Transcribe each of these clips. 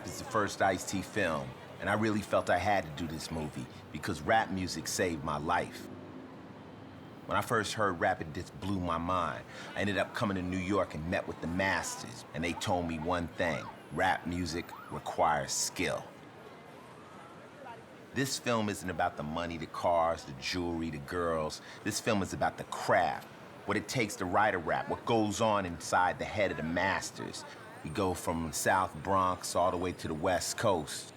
Rap is the first Ice-T film, and I really felt I had to do this movie because rap music saved my life. When I first heard rap, it just blew my mind. I ended up coming to New York and met with the masters, and they told me one thing: rap music requires skill. This film isn't about the money, the cars, the jewelry, the girls. This film is about the craft, what it takes to write a rap, what goes on inside the head of the masters. We go from South Bronx all the way to the West Coast.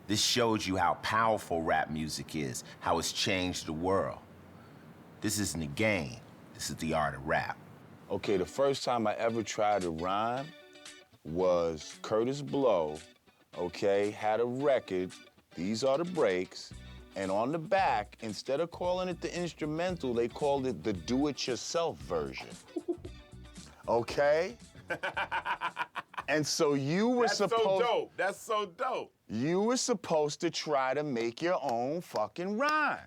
This shows you how powerful rap music is, how it's changed the world. This isn't a game, this is the art of rap. Okay, the first time I ever tried to rhyme was Curtis Blow, okay, had a record, These Are the Breaks, and on the back, instead of calling it the instrumental, they called it the do-it-yourself version. Okay? And so you were That's so dope. That's so dope. You were supposed to try to make your own fucking rhyme.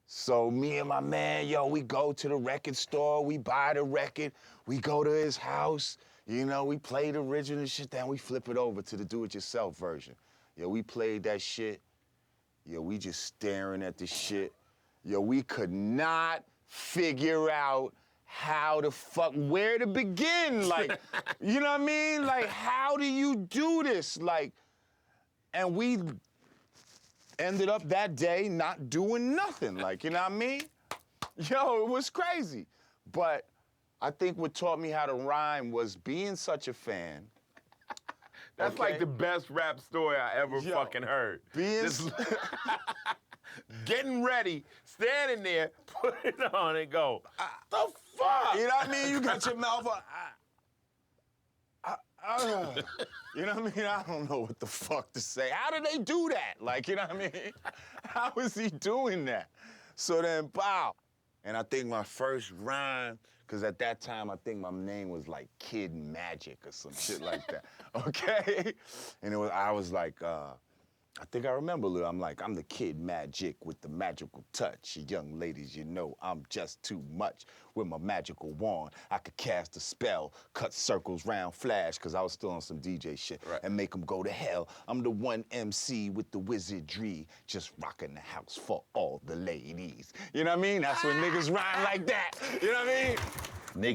So me and my man, yo, we go to the record store, we buy the record, we go to his house, you know, we play the original shit, then we flip it over to the do-it-yourself version. Yo, we played that shit. Yo, we just staring at the shit. Yo, we could not figure out how the fuck, where to begin. Like, you know what I mean? Like, how do you do this? Like, and we ended up that day not doing nothing. Like, you know what I mean? Yo, it was crazy. But I think what taught me how to rhyme was being such a fan. That's like the best rap story I ever fucking heard. Getting ready, standing there, put it on and go, the fuck? You know what I mean? You got your mouth on. You know what I mean? I don't know what the fuck to say. How did they do that? Like, you know what I mean? How is he doing that? So then, pow. And I think my first rhyme, because at that time, I think my name was like Kid Magic or some shit like that, okay? And I was like, I think I remember, I'm like, I'm the Kid Magic with the magical touch. You young ladies, you know I'm just too much. With my magical wand, I could cast a spell, cut circles round flash, because I was still on some DJ shit, and make them go to hell. I'm the one MC with the wizardry, just rocking the house for all the ladies. You know what I mean? That's when niggas rhyme like that. You know what I mean?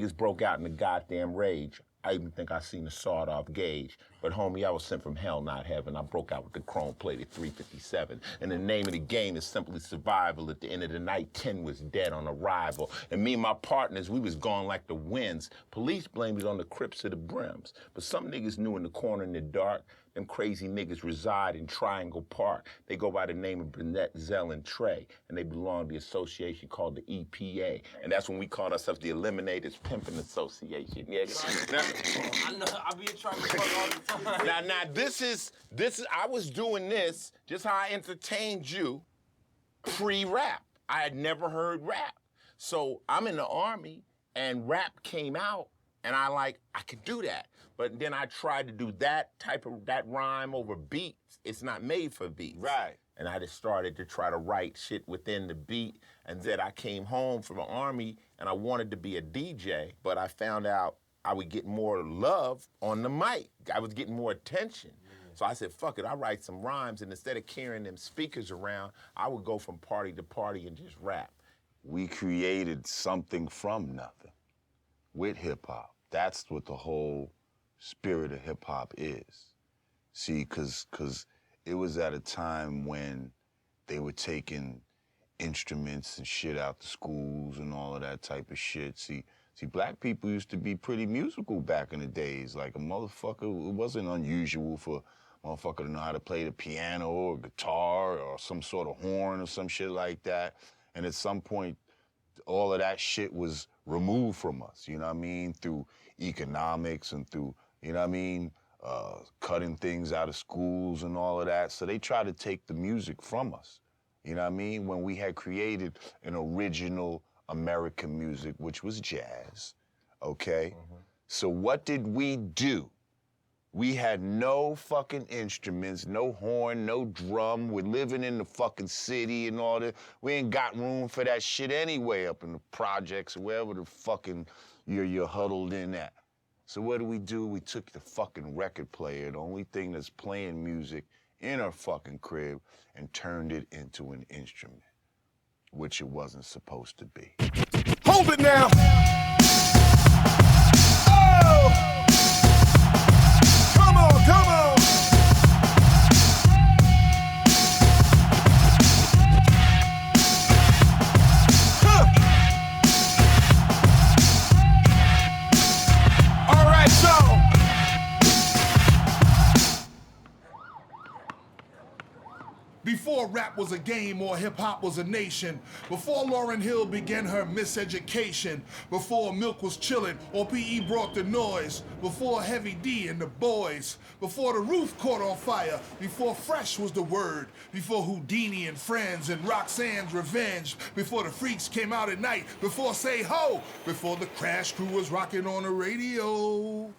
Niggas broke out in a goddamn rage. I even think I seen a sawed-off gauge. But homie, I was sent from hell, not heaven. I broke out with the chrome-plated 357. And the name of the game is simply survival. At the end of the night, 10 was dead on arrival. And me and my partners, we was gone like the winds. Police blamed it on the Crips or the Brims. But some niggas knew in the corner in the dark, them crazy niggas reside in Triangle Park. They go by the name of Burnett, Zell, and Trey, and they belong to the association called the EPA. And that's when we called ourselves the Eliminators Pimpin' Association. Yeah. I know, I be trying to fuck all the time. Now, this is, I was doing this, just how I entertained you, pre-rap. I had never heard rap. So I'm in the Army, and rap came out, and I could do that. But then I tried to do that rhyme over beats. It's not made for beats. Right. And I just started to try to write shit within the beat. And then I came home from the Army, and I wanted to be a DJ, but I found out I would get more love on the mic. I was getting more attention. So I said, fuck it, I'll write some rhymes, and instead of carrying them speakers around, I would go from party to party and just rap. We created something from nothing with hip-hop. That's what the whole spirit of hip-hop is. See, because it was at a time when they were taking instruments and shit out the schools and all of that type of shit. See, black people used to be pretty musical back in the days. Like a motherfucker, it wasn't unusual for a motherfucker to know how to play the piano or guitar or some sort of horn or some shit like that. And at some point, all of that shit was removed from us, you know what I mean? Through economics and through, you know what I mean? Cutting things out of schools and all of that. So they tried to take the music from us, you know what I mean? When we had created an original American music, which was jazz, okay? So what did we do? We had no fucking instruments, no horn, no drum. We're living in the fucking city and all that. We ain't got room for that shit anyway up in the projects or wherever the fucking you're huddled in at. So what do? We took the fucking record player, the only thing that's playing music in our fucking crib, and turned it into an instrument, which it wasn't supposed to be. Hold it now. Oh! Come on, come on. Huh. All right, so. Before rap was a game or hip-hop was a nation, before Lauryn Hill began her miseducation, before Milk was chillin' or P.E. brought the noise, before Heavy D and the boys, before the roof caught on fire, before Fresh was the word, before Houdini and Friends and Roxanne's Revenge, before the Freaks came out at night, before Say Ho, before the Crash Crew was rocking on the radio.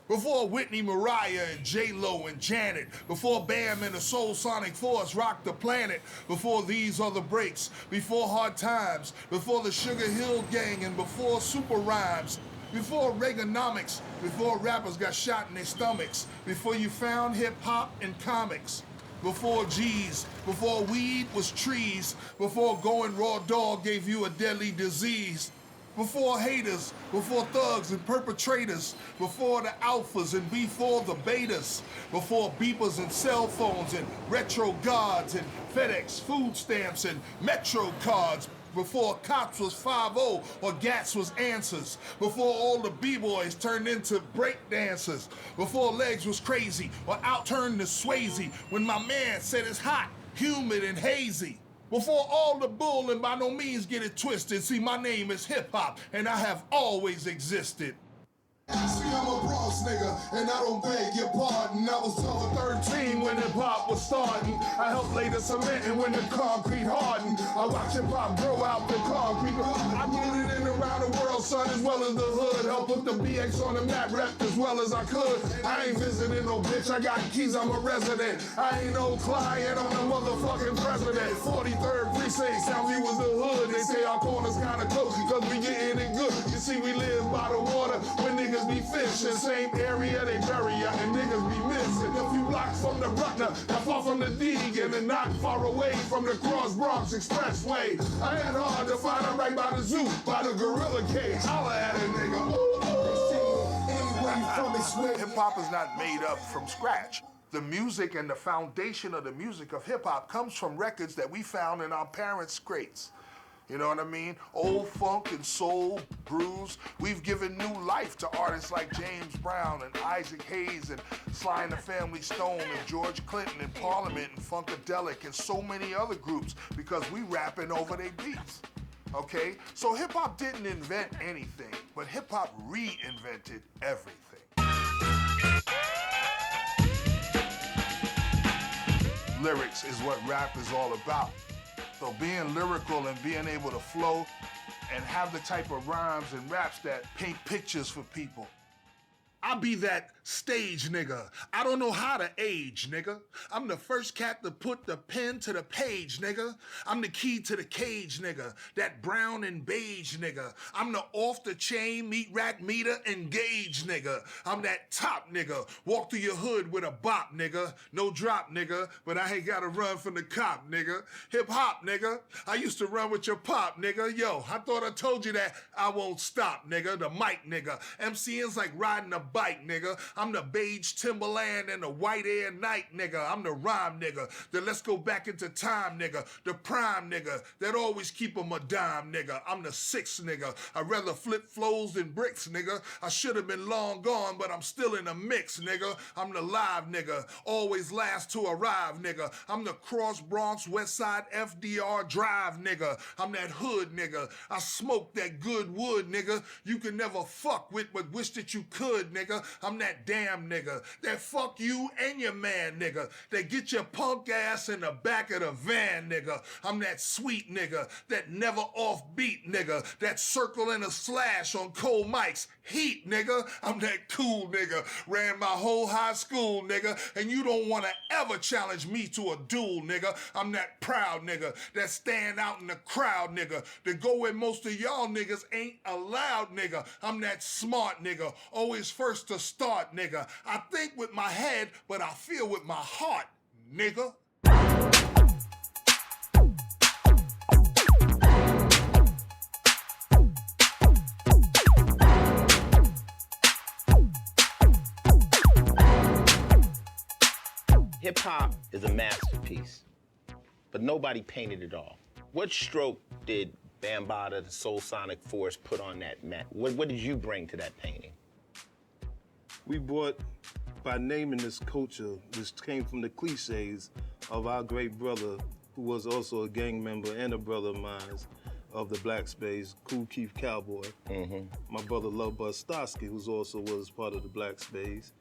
Before Whitney, Mariah, and J-Lo and Janet, before Bam and the Soul Sonic Force rocked the planet, before These Are the Breaks, before Hard Times, before the Sugar Hill Gang, and before Super Rhymes, before Reaganomics, before rappers got shot in their stomachs, before you found hip-hop and comics, before G's, before weed was trees, before going raw dog gave you a deadly disease, before haters, before thugs and perpetrators, before the alphas and before the betas, before beepers and cell phones and retro gods and FedEx food stamps and Metro cards, before cops was 5-0 or Gats was answers, before all the b-boys turned into break dancers, before legs was crazy or out turned to Swayze, when my man said it's hot, humid and hazy. Before all the bull, and by no means get it twisted, see, my name is Hip Hop, and I have always existed. See, I'm a Bronx nigga, and I don't beg your pardon. I was 12 or 13 when hip-hop was starting. I helped lay the cement and when the concrete hardened. I watched hip-hop grow out the concrete. I get it in around the world, son, as well as the hood. Help put the BX on the map, rap as well as I could. I ain't visiting no bitch, I got keys, I'm a resident. I ain't no client, I'm the motherfucking president. 43rd precinct, Soundview was the hood. They say our corners kinda close, cause we getting it good. You see, we live by the water, when niggas be fishing, same area they bury ya, and niggas be missing. A few blocks from the Bruckner, not far from the Deegan, and not far away from the Cross Bronx Expressway. I had hard to find her right by the zoo, by the gorilla cage. Holla at a nigga. Hip hop is not made up from scratch. The music and the foundation of the music of hip hop comes from records that we found in our parents' crates. You know what I mean? Old funk and soul, blues. We've given new life to artists like James Brown and Isaac Hayes and Sly and the Family Stone and George Clinton and Parliament and Funkadelic and so many other groups because we rapping over their beats. Okay? So hip hop didn't invent anything, but hip hop reinvented everything. Lyrics is what rap is all about. So being lyrical and being able to flow and have the type of rhymes and raps that paint pictures for people. I be that stage nigga. I don't know how to age, nigga. I'm the first cat to put the pen to the page, nigga. I'm the key to the cage, nigga. That brown and beige, nigga. I'm the off the chain, meat rack meter, engage, nigga. I'm that top nigga. Walk through your hood with a bop, nigga. No drop, nigga, but I ain't gotta run from the cop, nigga. Hip hop, nigga. I used to run with your pop, nigga. Yo, I thought I told you that I won't stop, nigga. The mic, nigga. MCN's like riding a bike, nigga. I'm the beige Timberland and the white Air Night, nigga. I'm the rhyme, nigga. The let's go back into time, nigga. The prime, nigga. That always keep 'em a dime, nigga. I'm the sixth, nigga. I'd rather flip flows than bricks, nigga. I should have been long gone, but I'm still in the mix, nigga. I'm the live, nigga. Always last to arrive, nigga. I'm the Cross Bronx West Side FDR Drive, nigga. I'm that hood, nigga. I smoke that good wood, nigga. You can never fuck with, but wish that you could, nigga. I'm that damn nigga that fuck you and your man, nigga, that get your punk ass in the back of the van, nigga. I'm that sweet nigga that never offbeat, nigga, that circle in a slash on cold mics, heat, nigga. I'm that cool nigga, ran my whole high school, nigga, and you don't want to ever challenge me to a duel, nigga. I'm that proud nigga that stand out in the crowd, nigga, that go where most of y'all niggas ain't allowed, nigga. I'm that smart nigga, always first first to start, nigga. I think with my head, but I feel with my heart, nigga. Hip hop is a masterpiece, but nobody painted it all. What stroke did Bambaataa, the Soul Sonic Force, put on that mat? What did you bring to that painting? We brought, by naming this culture, which came from the cliches of our great brother, who was also a gang member and a brother of mine, of the Black Space, Kool Keith Cowboy. My brother Love Buzz Starsky, who also was part of the Black Space.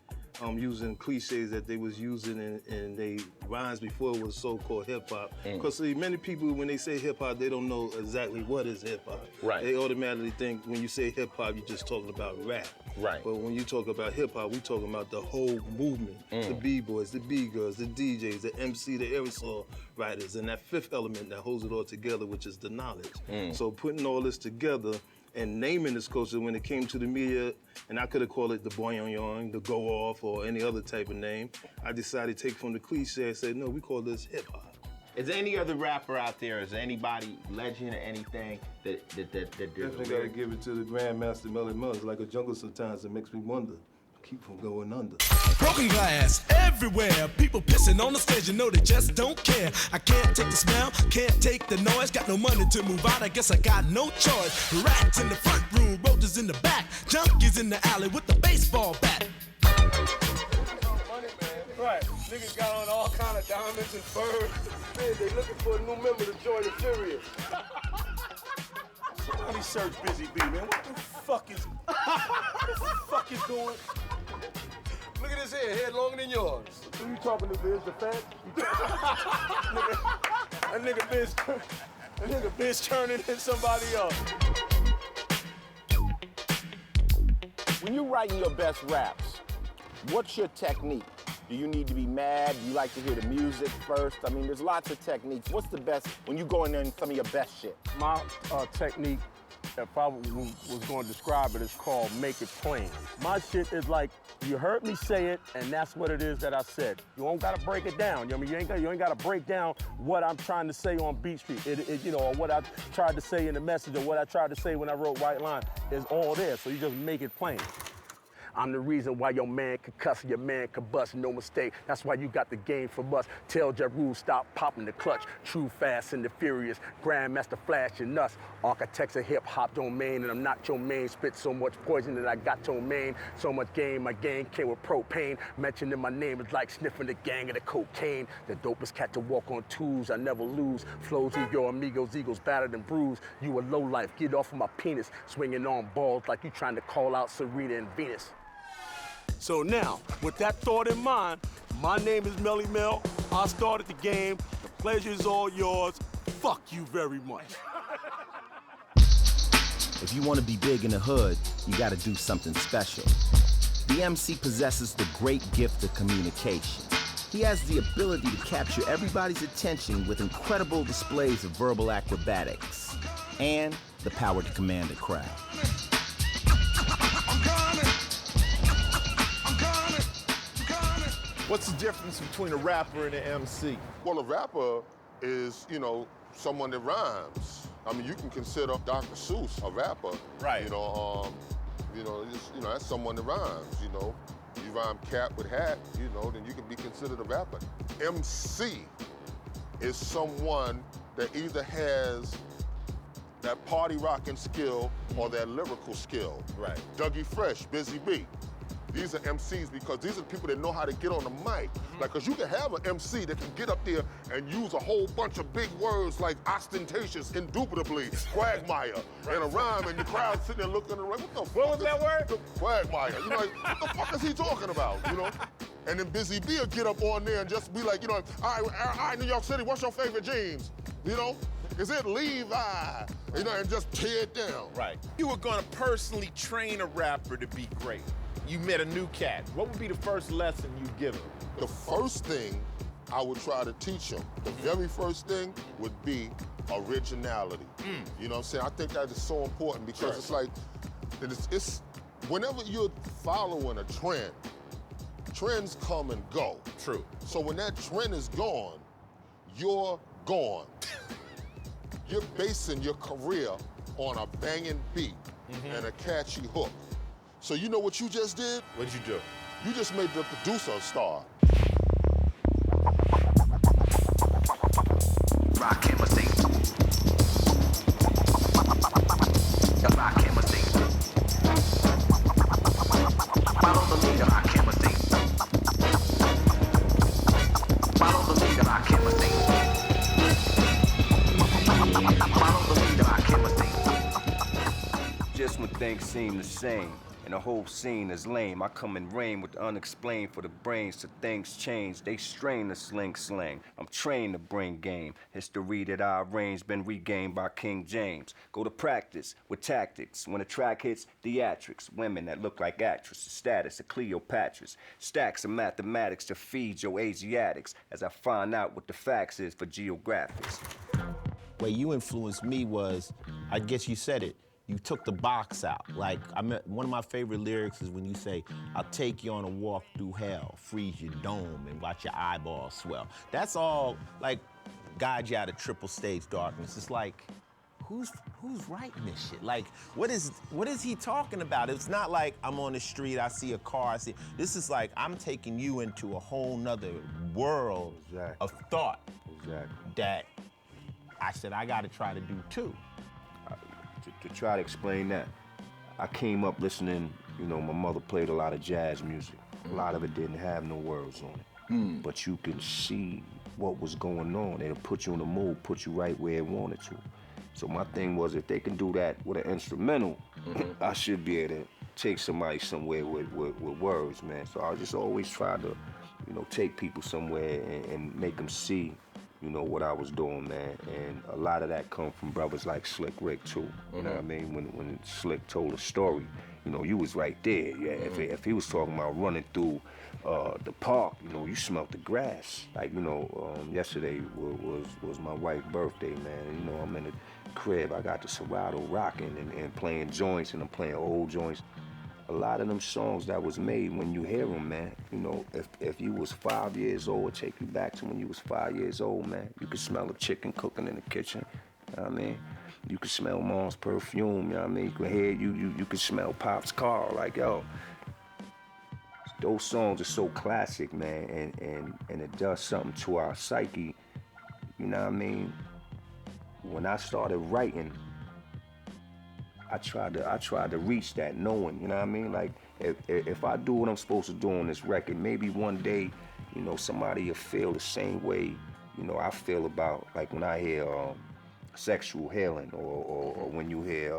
Using cliches that they was using in they rhymes before it was so-called hip-hop. Because see, many people, when they say hip-hop, they don't know exactly what is hip-hop. Right. They automatically think when you say hip-hop, you're just talking about rap. Right. But when you talk about hip-hop, we talking about the whole movement. The B-boys, the B-girls, the DJs, the MC, the aerosol writers, and that fifth element that holds it all together, which is the knowledge. So putting all this together and naming this culture when it came to the media, and I could have called it the boing, the go off, or any other type of name, I decided to take from the cliche and say, no, we call this hip hop. Is there any other rapper out there, is there anybody, legend or anything, that Definitely gotta give it to the Grandmaster Melly Mel. It's like a jungle sometimes, it makes me wonder. Keep from going under. Broken glass everywhere. People pissing on the stage, you know they just don't care. I can't take the smell, can't take the noise. Got no money to move out, I guess I got no choice. Rats in the front room, roaches in the back. Junkies in the alley with the baseball bat. Right, niggas got on all kind of diamonds and furs. Man, they looking for a new member to join the Furious. Somebody search Busy B, man. What the fuck is doing? Look at his head longer than yours. Who you talking to, Biz? The fat? That nigga Biz turning in somebody else. When you're writing your best raps, what's your technique? Do you need to be mad? Do you like to hear the music first? I mean, there's lots of techniques. What's the best when you go in there and some of your best shit? My technique, if I was going to describe it, is called make it plain. My shit is like, you heard me say it, and that's what it is that I said. You don't gotta break it down. You know what I mean? You ain't gotta break down what I'm trying to say on Beat Street. Or what I tried to say in the message, or what I tried to say when I wrote White Line is all there. So you just make it plain. I'm the reason why your man could cuss, your man could bust, no mistake. That's why you got the game from us. Tell Ja Rule stop popping the clutch. True, fast, and the furious. Grandmaster Flash and us. Architects of hip-hop domain, and I'm not your main. Spit so much poison that I got your main. So much game, my gang came with propane. Mentioning my name is like sniffing the gang of the cocaine. The dopest cat to walk on twos, I never lose. Flows of your amigos, eagles battered and bruised. You a low life, get off of my penis. Swinging on balls like you trying to call out Serena and Venus. So now, with that thought in mind, my name is Melly Mel. I started the game. The pleasure is all yours. Fuck you very much. If you want to be big in the hood, you got to do something special. The MC possesses the great gift of communication. He has the ability to capture everybody's attention with incredible displays of verbal acrobatics and the power to command a crowd. What's the difference between a rapper and an MC? Well, a rapper is, someone that rhymes. I mean, you can consider Dr. Seuss a rapper. Right. That's someone that rhymes, You rhyme cat with hat, then you can be considered a rapper. MC is someone that either has that party rocking skill or that lyrical skill. Right. Dougie Fresh, Busy B. These are MCs because these are the people that know how to get on the mic. Like, cause you can have an MC that can get up there and use a whole bunch of big words like ostentatious, indubitably, quagmire, and a rhyme, and the crowd sitting there looking around, what the fuck? What was that word? Quagmire. Like, what the fuck is he talking about, And then Busy B will get up on there and just be like, all right, New York City, what's your favorite jeans? Is it Levi? And just tear it down. Right. You were gonna personally train a rapper to be great. You met a new cat. What would be the first lesson you'd give him? The first thing I would try to teach him, the very first thing would be originality. You know what I'm saying? I think that is so important because it's like, whenever you're following a trend, trends come and go. True. So when that trend is gone, you're gone. You're basing your career on a banging beat and a catchy hook. So you know what you just did? What'd you do? You just made the producer a star. Rakim mistake. Rakim mistake. Follow the leader, Rakim mistake. Follow the leader, Rakim mistake. Follow the leader, Rakim mistake. Just when things seem the same and the whole scene is lame, I come and reign with the unexplained for the brains till things change. They strain the slang. I'm trained to bring game. History that I arrange been regained by King James. Go to practice with tactics. When the track hits, theatrics. Women that look like actresses. Status of Cleopatra's. Stacks of mathematics to feed your Asiatics as I find out what the facts is for geographics. Way you influenced me was, I guess you said it, you took the box out. Like, one of my favorite lyrics is when you say, I'll take you on a walk through hell, freeze your dome and watch your eyeballs swell. That's all, like, guide you out of triple stage darkness. It's like, who's writing this shit? Like, what is he talking about? It's not like I'm on the street, I see a car, this is like, I'm taking you into a whole nother world of thought that I said I gotta try to do too. To try to explain that, I came up listening, my mother played a lot of jazz music. A lot of it didn't have no words on it. But you can see what was going on. It'll put you in the mood, put you right where it wanted to. So my thing was, if they can do that with an instrumental, I should be able to take somebody somewhere with words, man. So I just always try to, take people somewhere and make them see what I was doing, man. And a lot of that come from brothers like Slick Rick, too. You know what I mean? When Slick told a story, you was right there. Yeah, if he was talking about running through the park, you smelled the grass. Like, yesterday was my wife's birthday, man. And, I'm in the crib. I got the Serato rocking and playing joints, and I'm playing old joints. A lot of them songs that was made, when you hear them, man, if you was 5 years old, take you back to when you was 5 years old, man. You could smell the chicken cooking in the kitchen, you know what I mean? You could smell Mom's perfume, you know what I mean? You could hear, you could smell Pop's car, like, yo. Those songs are so classic, man, and it does something to our psyche, you know what I mean? When I started writing, I tried to reach that knowing, you know what I mean? Like, if I do what I'm supposed to do on this record, maybe one day, somebody will feel the same way, I feel about, like, when I hear Sexual Healing or when you hear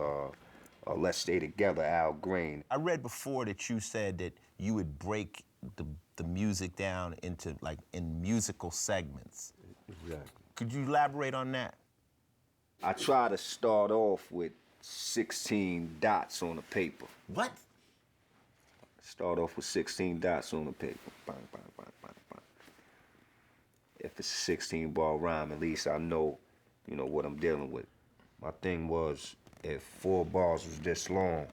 Let's Stay Together, Al Green. I read before that you said that you would break the music down into, like, in musical segments. Exactly. Could you elaborate on that? I try to start off with 16 dots on the paper. What? Start off with 16 dots on the paper. Bang, bang, bang, bang, bang. If it's a 16-bar rhyme, at least I know, what I'm dealing with. My thing was, if 4 bars was this long,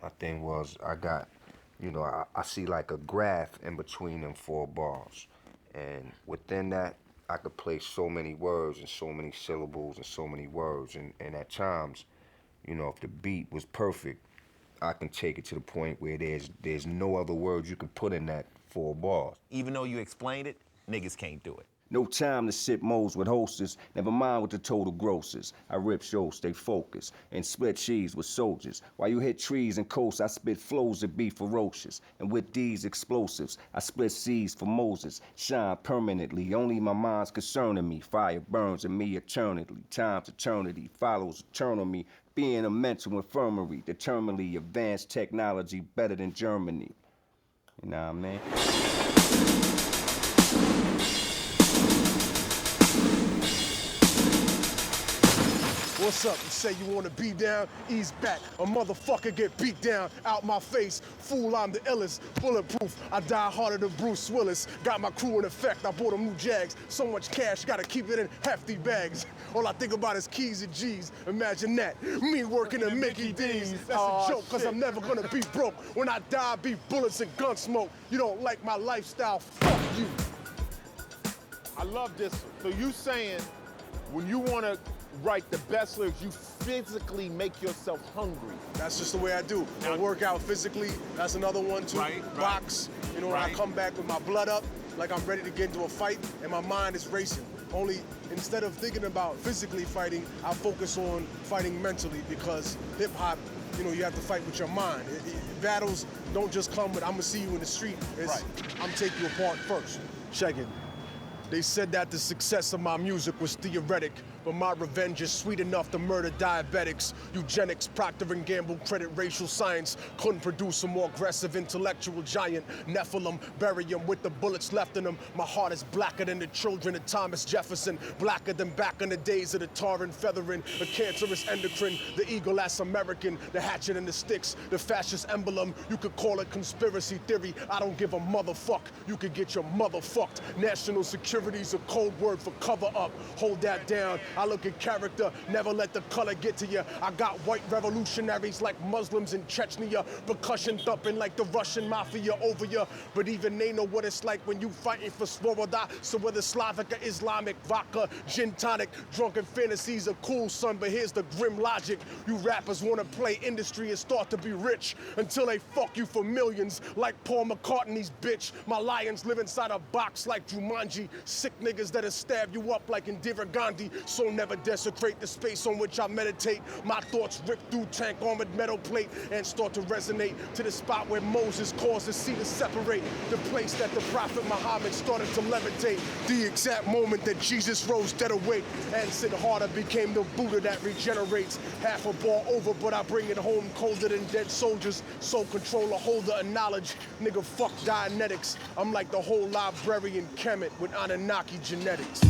my thing was, I got, I see like a graph in between them 4 bars. And within that, I could place so many words and so many syllables and so many words. And at times, if the beat was perfect, I can take it to the point where there's no other words you can put in that 4 bars. Even though you explained it, niggas can't do it. No time to sip moles with hostess, never mind with the total grosses. I rip shows, stay focused, and split cheese with soldiers. While you hit trees and coasts, I spit flows that be ferocious. And with these explosives, I split seas for Moses. Shine permanently, only my mind's concerning me. Fire burns in me eternally. Time's eternity follows eternal me. Being a mental infirmary, determinedly advanced technology better than Germany. You know what I mean? What's up? You say you wanna be down? Ease back. A motherfucker get beat down out my face. Fool, I'm the illest. Bulletproof. I die harder than Bruce Willis. Got my crew in effect. I bought them new Jags. So much cash, gotta keep it in hefty bags. All I think about is keys and G's. Imagine that. Me working at Mickey D's. That's a joke, cause I'm never gonna be broke. When I die, be bullets and gun smoke. You don't like my lifestyle? Fuck you. I love this. So you saying when you want to write the best lyrics, you physically make yourself hungry. That's just the way I do. I work out physically. That's another one too. Box. You know, when I come back with my blood up, like I'm ready to get into a fight, and my mind is racing. Only instead of thinking about physically fighting, I focus on fighting mentally because hip hop, you know, you have to fight with your mind. Battles don't just come with, I'm gonna see you in the street. It's, I'm taking you apart first. Check it. They said that the success of my music was theoretic, but my revenge is sweet enough to murder diabetics. Eugenics, Procter & Gamble, credit racial science couldn't produce a more aggressive intellectual giant. Nephilim, bury him with the bullets left in him. My heart is blacker than the children of Thomas Jefferson, blacker than back in the days of the tar and feathering, the cancerous endocrine, the eagle ass American, the hatchet and the sticks, the fascist emblem. You could call it conspiracy theory. I don't give a motherfuck. You could get your motherfucked. National security's a code word for cover up. Hold that down. I look at character, never let the color get to you. I got white revolutionaries like Muslims in Chechnya, percussion thumping like the Russian mafia over you. But even they know what it's like when you fighting for Svoboda. So whether Slavic or Islamic, vodka, gin tonic, drunken fantasies are cool, son, but here's the grim logic. You rappers wanna play industry and start to be rich until they fuck you for millions like Paul McCartney's bitch. My lions live inside a box like Jumanji. Sick niggas that'll stab you up like Indira Gandhi. So never desecrate the space on which I meditate. My thoughts rip through tank armored metal plate and start to resonate to the spot where Moses caused the sea to separate. The place that the prophet Muhammad started to levitate. The exact moment that Jesus rose dead awake and Siddhartha became the Buddha that regenerates. Half a ball over, but I bring it home colder than dead soldiers. Soul controller, holder of knowledge. Nigga, fuck Dianetics. I'm like the whole librarian Kemet with Anunnaki genetics.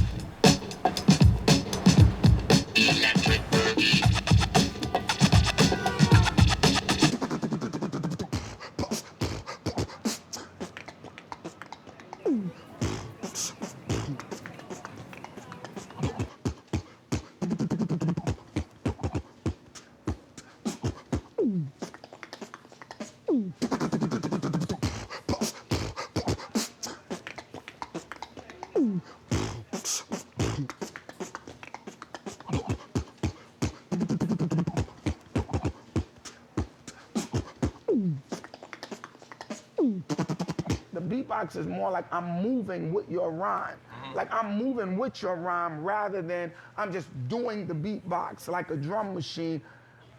Beatbox is more like I'm moving with your rhyme. Like I'm moving with your rhyme rather than I'm just doing the beatbox like a drum machine.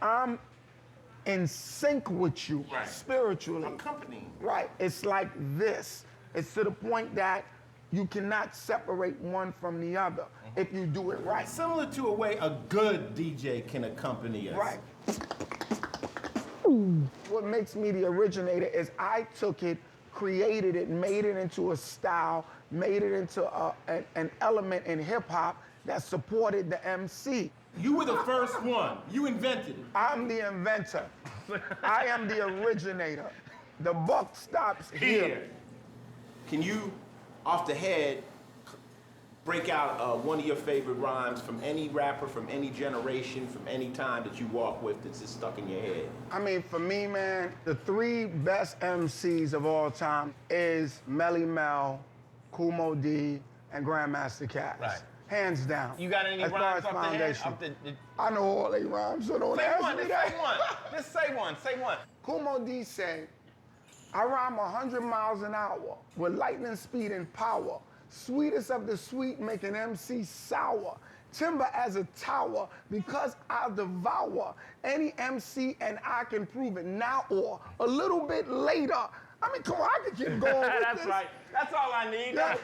I'm in sync with you spiritually. Accompanying. Right. It's like this. It's to the point that you cannot separate one from the other if you do it right. Similar to a way a good DJ can accompany us. Right. What makes me the originator is I took it, created it, made it into a style, made it into an element in hip hop that supported the MC. You were the first one. You invented it. I'm the inventor. I am the originator. The buck stops here. Can you, off the head, break out one of your favorite rhymes from any rapper, from any generation, from any time that you walk with that's just stuck in your head? I mean, for me, man, the three best MCs of all time is Melly Mel, Kool Moe Dee, and Grandmaster Caz. Right. Hands down. You got any as rhymes far as off the head? foundation. I know all they rhymes, so don't ask me that. Say one. Just say one. Say one. Kool Moe Dee said, I rhyme 100 miles an hour with lightning speed and power. Sweetest of the sweet, make an MC sour. Timber as a tower, because I'll devour any MC and I can prove it now or a little bit later. I mean, come on, I can keep going with That's this. right. That's all I need. Yeah.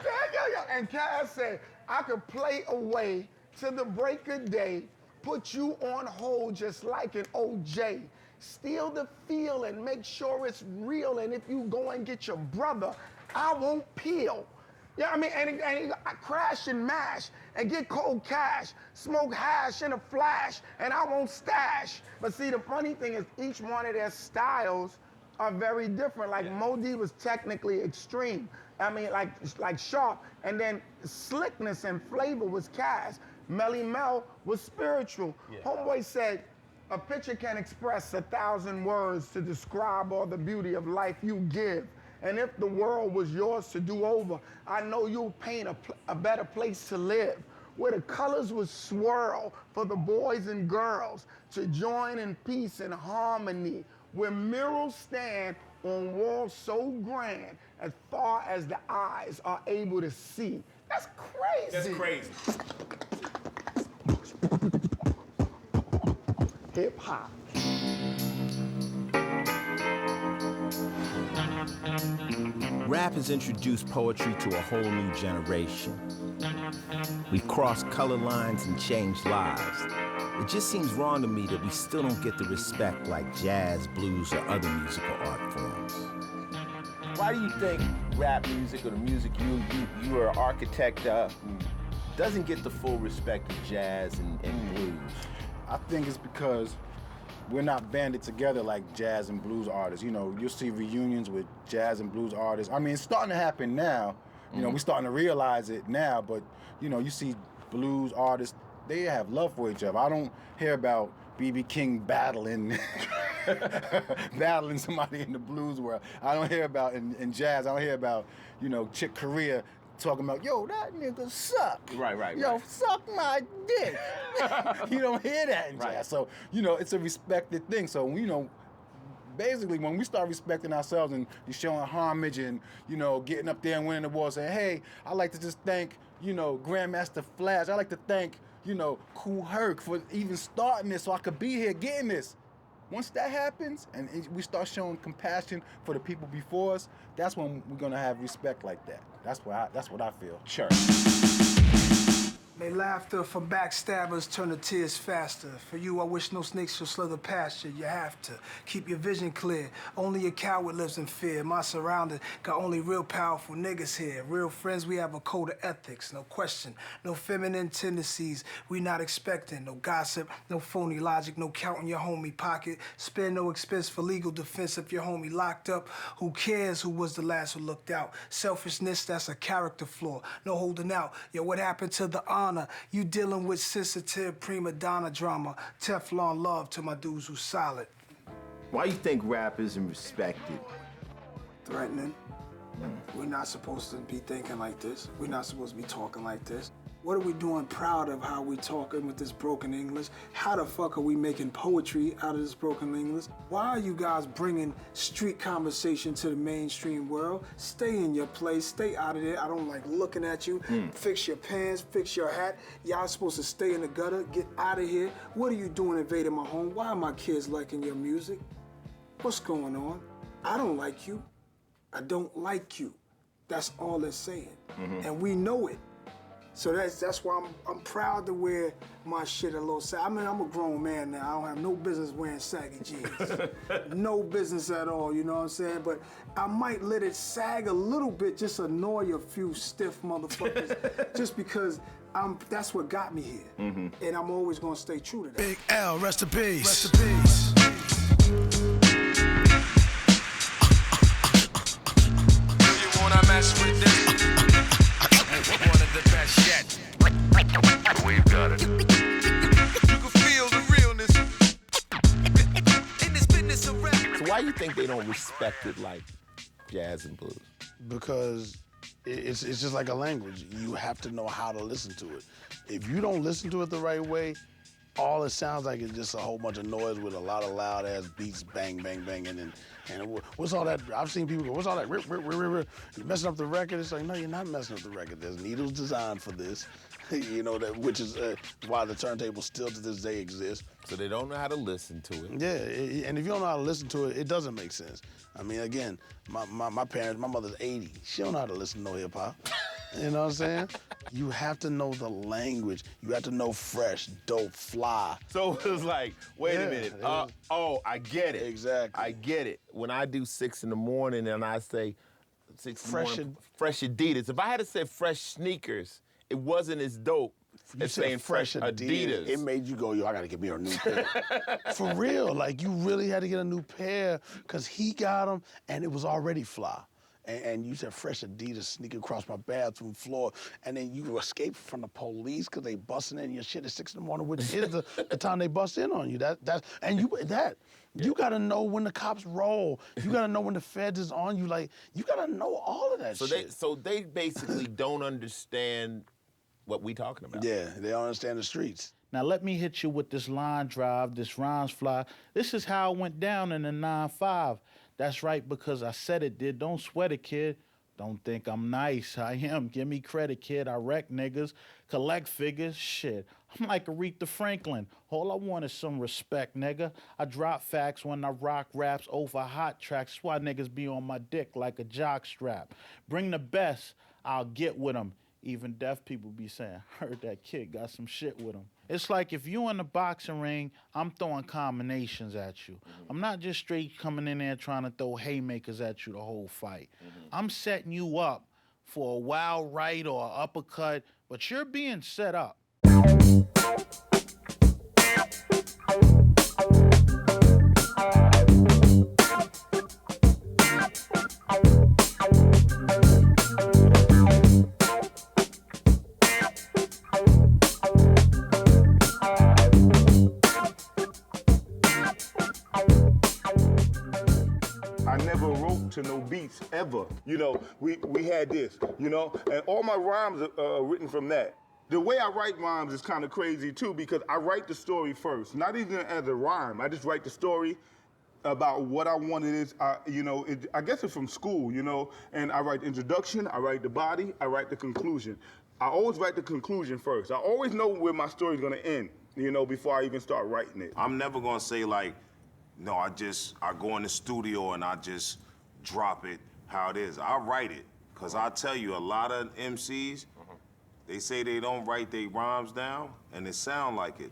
And Caz said, I could play away to the break of day, put you on hold just like an OJ. Steal the feel and make sure it's real, and if you go and get your brother, I won't peel. Yeah, I mean, and crash and mash and get cold cash, smoke hash in a flash, and I won't stash. But see, the funny thing is each one of their styles are very different. Like Moe Dee was technically extreme. I mean, like sharp, and then slickness and flavor was Cash. Melly Mel was spiritual. Homeboy said, a picture can express 1,000 words to describe all the beauty of life you give. And if the world was yours to do over, I know you'll paint a better place to live, where the colors would swirl for the boys and girls to join in peace and harmony, where murals stand on walls so grand as far as the eyes are able to see. That's crazy. That's crazy. Hip hop. Rap has introduced poetry to a whole new generation. We've crossed color lines and changed lives. It just seems wrong to me that we still don't get the respect like jazz, blues, or other musical art forms. Why do you think rap music or the music you are an architect of doesn't get the full respect of jazz and blues? I think it's because we're not banded together like jazz and blues artists. You know, you'll see reunions with jazz and blues artists. I mean, it's starting to happen now. You know, we're starting to realize it now, but, you know, you see blues artists, they have love for each other. I don't hear about B.B. King battling somebody in the blues world. I don't hear about, in jazz, I don't hear about, you know, Chick Corea talking about, yo, that nigga suck. Right. Yo, suck my dick. You don't hear that in jazz. So, you know, it's a respected thing. So, you know, basically when we start respecting ourselves and showing homage and, you know, getting up there and winning the award, saying, hey, I'd like to just thank, you know, Grandmaster Flash. I'd like to thank, you know, Kool Herc for even starting this so I could be here getting this. Once that happens and we start showing compassion for the people before us, that's when we're gonna have respect like that. That's what I feel. Sure. May laughter for backstabbers turn to tears faster. For you, I wish no snakes shall slither past you. You have to keep your vision clear. Only a coward lives in fear. My surrounding got only real powerful niggas here. Real friends, we have a code of ethics, no question. No feminine tendencies, we not expecting. No gossip, no phony logic, no counting your homie pocket. Spare no expense for legal defense if your homie locked up. Who cares who was the last who looked out? Selfishness, that's a character flaw. No holding out. Yo, what happened to the honor? You dealing with sensitive prima donna drama. Teflon love to my dudes who solid. Why you think rap isn't respected? Threatening. We're not supposed to be thinking like this. We're not supposed to be talking like this. What are we doing proud of how we talking with this broken English? How the fuck are we making poetry out of this broken English? Why are you guys bringing street conversation to the mainstream world? Stay in your place, stay out of there. I don't like looking at you. Fix your pants, fix your hat. Y'all supposed to stay in the gutter, get out of here. What are you doing invading my home? Why are my kids liking your music? What's going on? I don't like you. I don't like you. That's all they're saying. And we know it. So that's why I'm proud to wear my shit a little sag. I mean, I'm a grown man now. I don't have no business wearing saggy jeans. No business at all, you know what I'm saying? But I might let it sag a little bit, just annoy a few stiff motherfuckers, just because that's what got me here. And I'm always gonna stay true to that. Big L, rest in peace. Rest in peace. Do you wanna mess with this? One of the best yet. We've got it. You can feel the realness in this business of rap. So why do you think they don't respect it like jazz and blues? Because it's just like a language. You have to know how to listen to it. If you don't listen to it the right way, all it sounds like is just a whole bunch of noise with a lot of loud ass beats, bang, bang, bang, and what's all that? I've seen people go, what's all that? Rip, rip, rip, rip, rip. You're messing up the record. It's like, no, you're not messing up the record. There's needles designed for this, you know, which is why the turntable still to this day exists. So they don't know how to listen to it. Yeah, and if you don't know how to listen to it, it doesn't make sense. I mean, again, my parents, my mother's 80. She don't know how to listen to no hip hop. You know what I'm saying? You have to know the language. You have to know fresh, dope, fly. So it was like, wait a minute. I get it. Exactly. I get it. When I do 6 in the morning and I say, Fresh Adidas. If I had to say fresh sneakers, it wasn't as dope You as said saying fresh Adidas. It made you go, yo, I gotta get me a new pair. For real, like you really had to get a new pair because he got them and it was already fly. And you said fresh Adidas sneaker across my bathroom floor, and then you escape from the police because they busting in your shit at 6 in the morning, which is the time they bust in on you. You gotta know when the cops roll. You gotta know when the feds is on you. Like you gotta know all of that shit. So they basically don't understand what we talking about. Yeah, they don't understand the streets. Now let me hit you with this line drive, this rhymes fly. This is how it went down in the 9-5. That's right, because I said it did. Don't sweat it, kid. Don't think I'm nice. I am. Give me credit, kid. I wreck niggas, collect figures. Shit, I'm like Aretha Franklin. All I want is some respect, nigga. I drop facts when I rock raps over hot tracks. That's why niggas be on my dick like a jock strap. Bring the best, I'll get with them. Even deaf people be saying, heard that kid got some shit with him. It's like if you in the boxing ring, I'm throwing combinations at you. I'm not just straight coming in there trying to throw haymakers at you the whole fight. I'm setting you up for a wild right or an uppercut, but you're being set up. To no beats ever. You know, we had this, you know, and all my rhymes are written from that. The way I write rhymes is kind of crazy too, because I write the story first, not even as a rhyme. I just write the story about what I wanted is, you know, I guess it's from school, you know, and I write the introduction, I write the body, I write the conclusion. I always write the conclusion first. I always know where my story's gonna end, you know, before I even start writing it. I'm never gonna say like, no, I go in the studio and I just drop it how it is. I write it, because I tell you, a lot of MCs, they say they don't write their rhymes down, and it sound like it.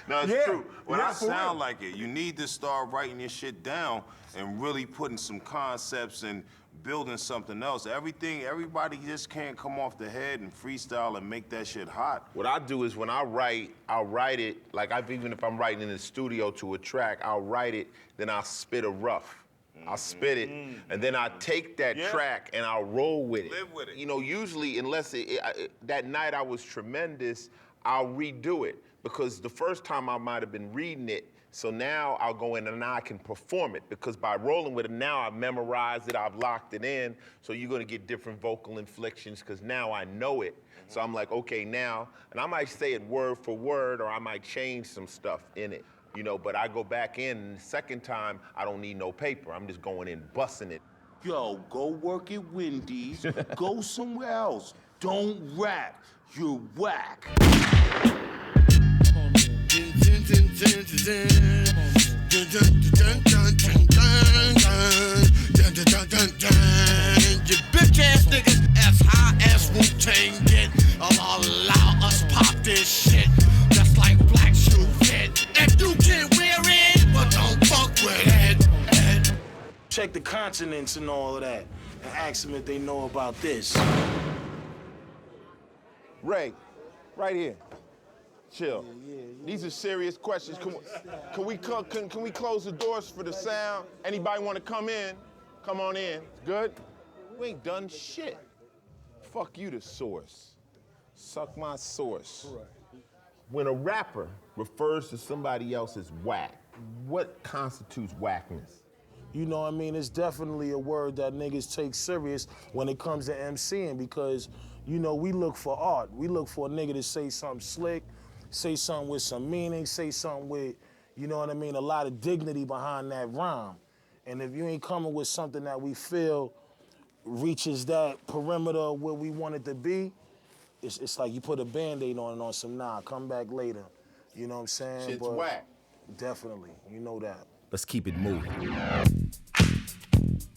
No, it's true. When I sound like it, you need to start writing your shit down and really putting some concepts and building something else. Everybody just can't come off the head and freestyle and make that shit hot. What I do is when I write, I'll write it, like even if I'm writing in the studio to a track, I'll write it, then I'll spit a rough. I'll spit it, and then I take that track and I'll roll with it. Live with it. You know, usually, unless that night I was tremendous, I'll redo it, because the first time I might have been reading it, so now I'll go in and now I can perform it, because by rolling with it now I've memorized it, I've locked it in, so you're gonna get different vocal inflections, because now I know it. So I'm like, okay, now, and I might say it word for word, or I might change some stuff in it. You know, but I go back in, and the second time, I don't need no paper. I'm just going in, busting it. Yo, go work at Wendy's. Go somewhere else. Don't rap. You're whack. You bitch ass niggas as high as Wu-Tang get. Allow us pop this shit. Just like Black Shoe Fit. If you can wear it, but don't fuck with it. Check the consonants and all of that, and ask them if they know about this. Ray, right here. Chill. These are serious questions. Can we close the doors for the sound? Anybody want to come in? Come on in. Good? We ain't done shit. Fuck you, the source. Suck my source. When a rapper refers to somebody else as whack, what constitutes whackness? You know what I mean? It's definitely a word that niggas take serious when it comes to MCing, because, you know, we look for art. We look for a nigga to say something slick, say something with some meaning, say something with, you know what I mean, a lot of dignity behind that rhyme. And if you ain't coming with something that we feel reaches that perimeter where we want it to be, it's like you put a Band-Aid on some, nah, come back later. You know what I'm saying? Shit's whack. Definitely, you know that. Let's keep it moving.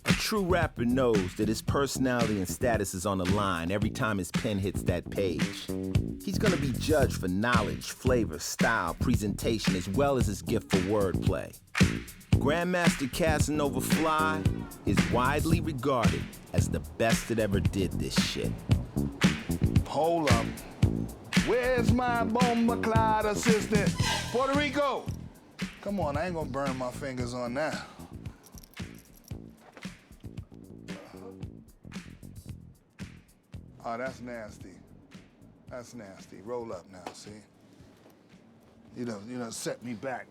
A true rapper knows that his personality and status is on the line every time his pen hits that page. He's gonna be judged for knowledge, flavor, style, presentation, as well as his gift for wordplay. Grandmaster Casanova Fly is widely regarded as the best that ever did this shit. Hold up. Where's my Bomba Clyde assistant? Puerto Rico! Come on, I ain't gonna burn my fingers on that. Oh, that's nasty. That's nasty. Roll up now, see? You done set me back.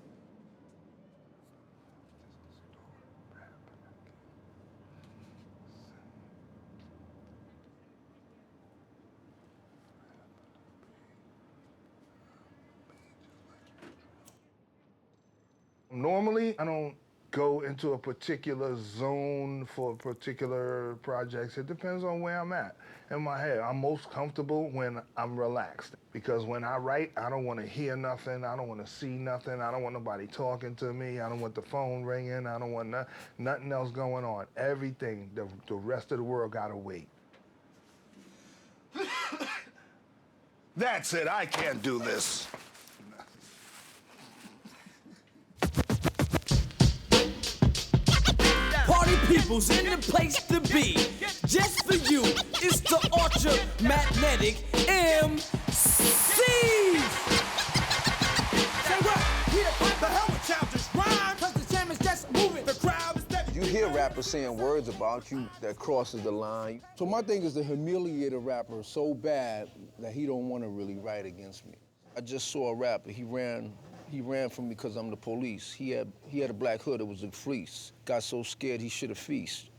Normally, I don't go into a particular zone for particular projects. It depends on where I'm at in my head. I'm most comfortable when I'm relaxed, because when I write, I don't want to hear nothing. I don't want to see nothing. I don't want nobody talking to me. I don't want the phone ringing. I don't want nothing else going on. Everything, the rest of the world gotta wait. That's it, I can't do this. Party people's in the place to be. Just for you, it's the Ultra Magnetic MC. Say what? The hell with childish rhyme, 'cause the jam is just moving. The crowd is steady. You hear rappers saying words about you that crosses the line. So my thing is to humiliate a rapper so bad that he don't want to really write against me. I just saw a rapper, he ran from me because I'm the police. He had a black hood, it was a fleece. Got so scared he should have feast.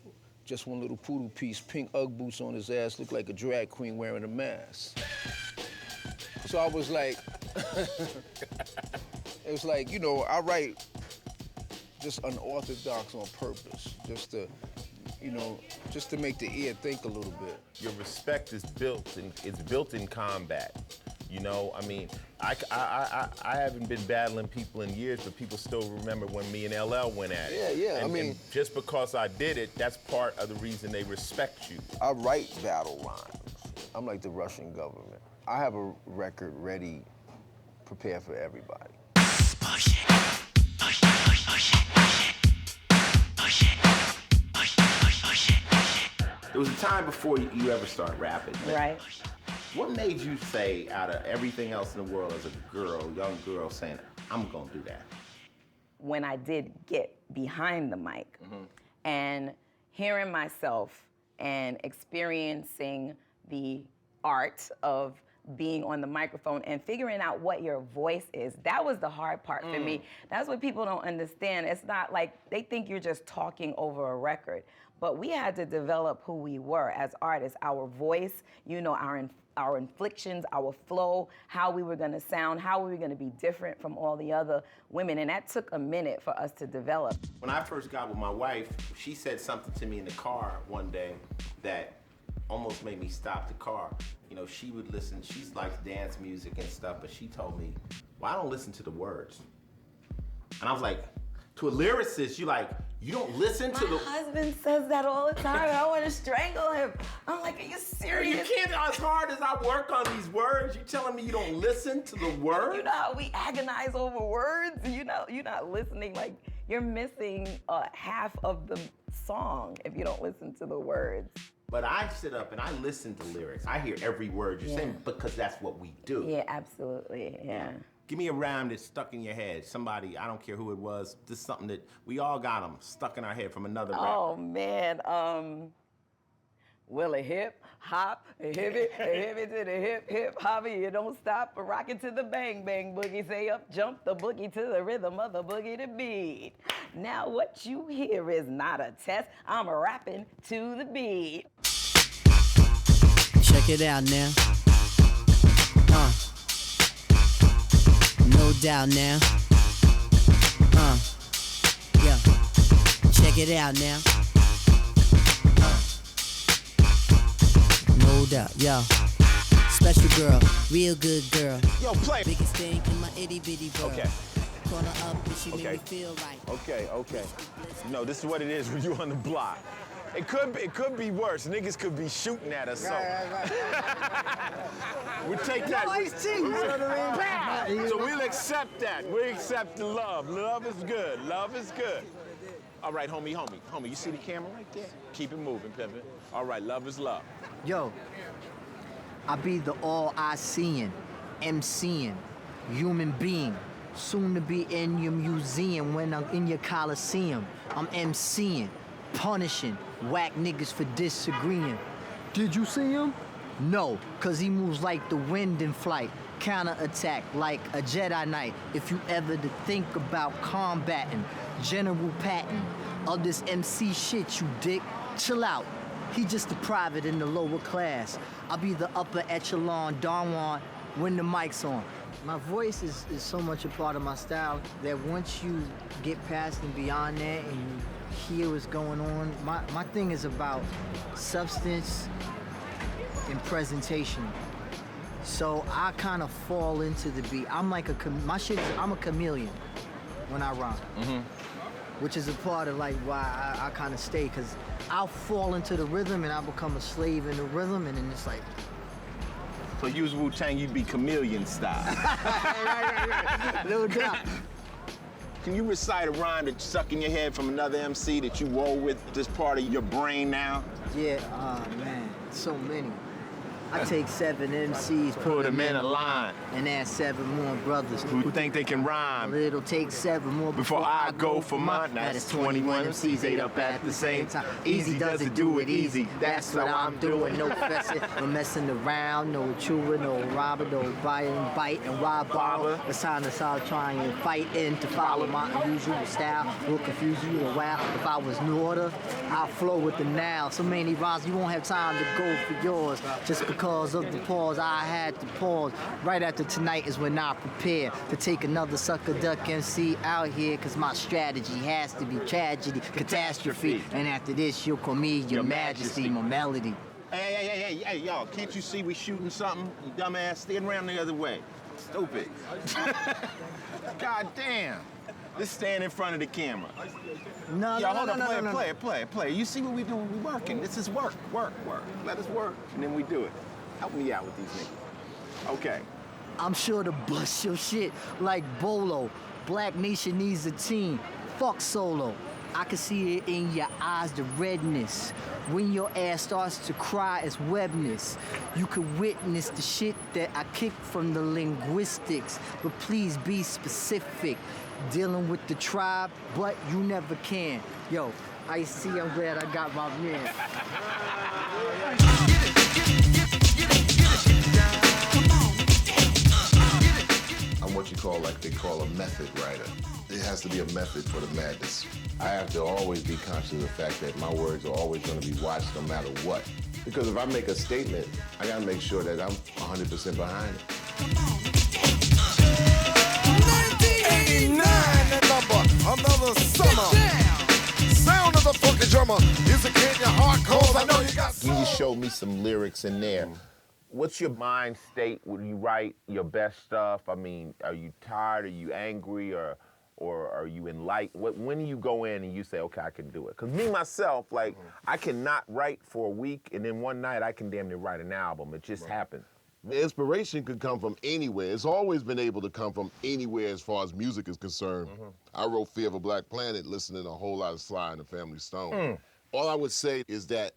Just one little poodle piece, pink Ugg boots on his ass, looked like a drag queen wearing a mask. So I was like, it was like, you know, I write just unorthodox on purpose, just to, you know, just to make the ear think a little bit. Your respect is built in combat. You know, I mean, I haven't been battling people in years, but people still remember when me and LL went at it. Yeah, and just because I did it, that's part of the reason they respect you. I write battle rhymes. I'm like the Russian government. I have a record ready, prepared for everybody. There was a time before you ever started rapping. Right. What made you say, out of everything else in the world, as a girl, young girl, saying, I'm gonna do that? When I did get behind the mic and hearing myself and experiencing the art of being on the microphone and figuring out what your voice is, that was the hard part for me. That's what people don't understand. It's not like they think you're just talking over a record, but we had to develop who we were as artists, our voice, you know, our inflections, our flow, how we were gonna sound, how we were gonna be different from all the other women, and that took a minute for us to develop. When I first got with my wife, she said something to me in the car one day that almost made me stop the car. You know, she would listen, she likes dance music and stuff, but she told me, well, I don't listen to the words. And I was like, to a lyricist, you don't listen to the... My husband says that all the time. I want to strangle him. I'm like, are you serious? You can't, as hard as I work on these words, you telling me you don't listen to the words? You know how we agonize over words? You know, you're not listening. Like, you're missing half of the song if you don't listen to the words. But I sit up and I listen to lyrics. I hear every word you're saying because that's what we do. Yeah, absolutely, yeah. Give me a rhyme that's stuck in your head. Somebody, I don't care who it was, just something that we all got them stuck in our head from another rapper. Oh, man. Well, a hip, hop, a hip it to the hip, hobby. You don't stop, a rock it to the bang, bang boogie. Say up, jump the boogie to the rhythm of the boogie to beat. Now what you hear is not a test. I'm rapping to the beat. Check it out now. No doubt now. Yeah. Check it out now. No doubt, yo. Special girl, real good girl. Yo, play. Biggest thing in my itty bitty world. Okay. Call her up and she make me feel right. Okay. You know, this is what it is when you're on the block. It could be worse. Niggas could be shooting at us. So we take that. So we'll accept that. We accept the love. Love is good. Love is good. All right, homie. You see the camera right there? Keep it moving, Pimpin'. All right, love is love. Yo, I be the all-I-seeing, MCing, human being. Soon to be in your museum when I'm in your coliseum. I'm MCing, punishing whack niggas for disagreeing. Did you see him? No, cause he moves like the wind in flight. Counter-attack like a Jedi Knight. If you ever to think about combating General Patton of this MC shit, you dick, chill out. He just a private in the lower class. I'll be the upper echelon Don Juan when the mic's on. My voice is so much a part of my style that once you get past and beyond that and you hear what's going on, my thing is about substance and presentation. So I kind of fall into the beat. I'm like I'm a chameleon when I rhyme. Which is a part of like why I kind of stay, because I'll fall into the rhythm and I'll become a slave in the rhythm, and then it's like. So you was Wu-Tang, you'd be chameleon style. right. No doubt. Can you recite a rhyme that's stuck in your head from another MC that you roll with this part of your brain now? Yeah, man, so many. I take 7 MCs, put them in a line, and add 7 more brothers who think they can rhyme. It'll take 7 more before I go for mine. That's 21 MCs ate up at the same time. Easy doesn't do it easy. That's what I'm doing. No fessing, no messing around, no chewing, no robbing, no bite and rob borrow. It's time to start trying and fight in to follow my unusual style. Will confuse you a while. If I was New Order, I'll flow with the now. So many rhymes, you won't have time to go for yours. Just because of the pause, I had to pause. Right after tonight is when I prepare to take another sucker duck MC out here, cause my strategy has to be tragedy, catastrophe. And after this, you'll call me your majesty, my melody. Hey, y'all, can't you see we shooting something? You dumbass, stand around the other way. Stupid. God damn. Let's stand in front of the camera. No, Play. You see what we doing? We working. This is work. Let us work, and then we do it. Help me out with these niggas. Okay. I'm sure to bust your shit like Bolo. Black Nation needs a team. Fuck Solo. I can see it in your eyes, the redness. When your ass starts to cry, it's webness. You can witness the shit that I kick from the linguistics, but please be specific. Dealing with the tribe, but you never can. Yo, I see, I'm glad I got my man. I'm what you call, like they call a method writer. It has to be a method for the madness. I have to always be conscious of the fact that my words are always going to be watched no matter what. Because if I make a statement, I got to make sure that I'm 100% behind it. 89 that number, another summer. Sound of the funky drummer. Is it in your heart cold? I know you got. You just showed me some lyrics in there. What's your mind state when you write your best stuff? I mean, are you tired? Are you angry? Or are you enlightened? When do you go in and you say, okay, I can do it? Because me, myself, like, I cannot write for a week, and then one night I can damn near write an album. It just happens. The inspiration could come from anywhere. It's always been able to come from anywhere as far as music is concerned. I wrote Fear of a Black Planet listening to a whole lot of Sly and the Family Stone. All I would say is that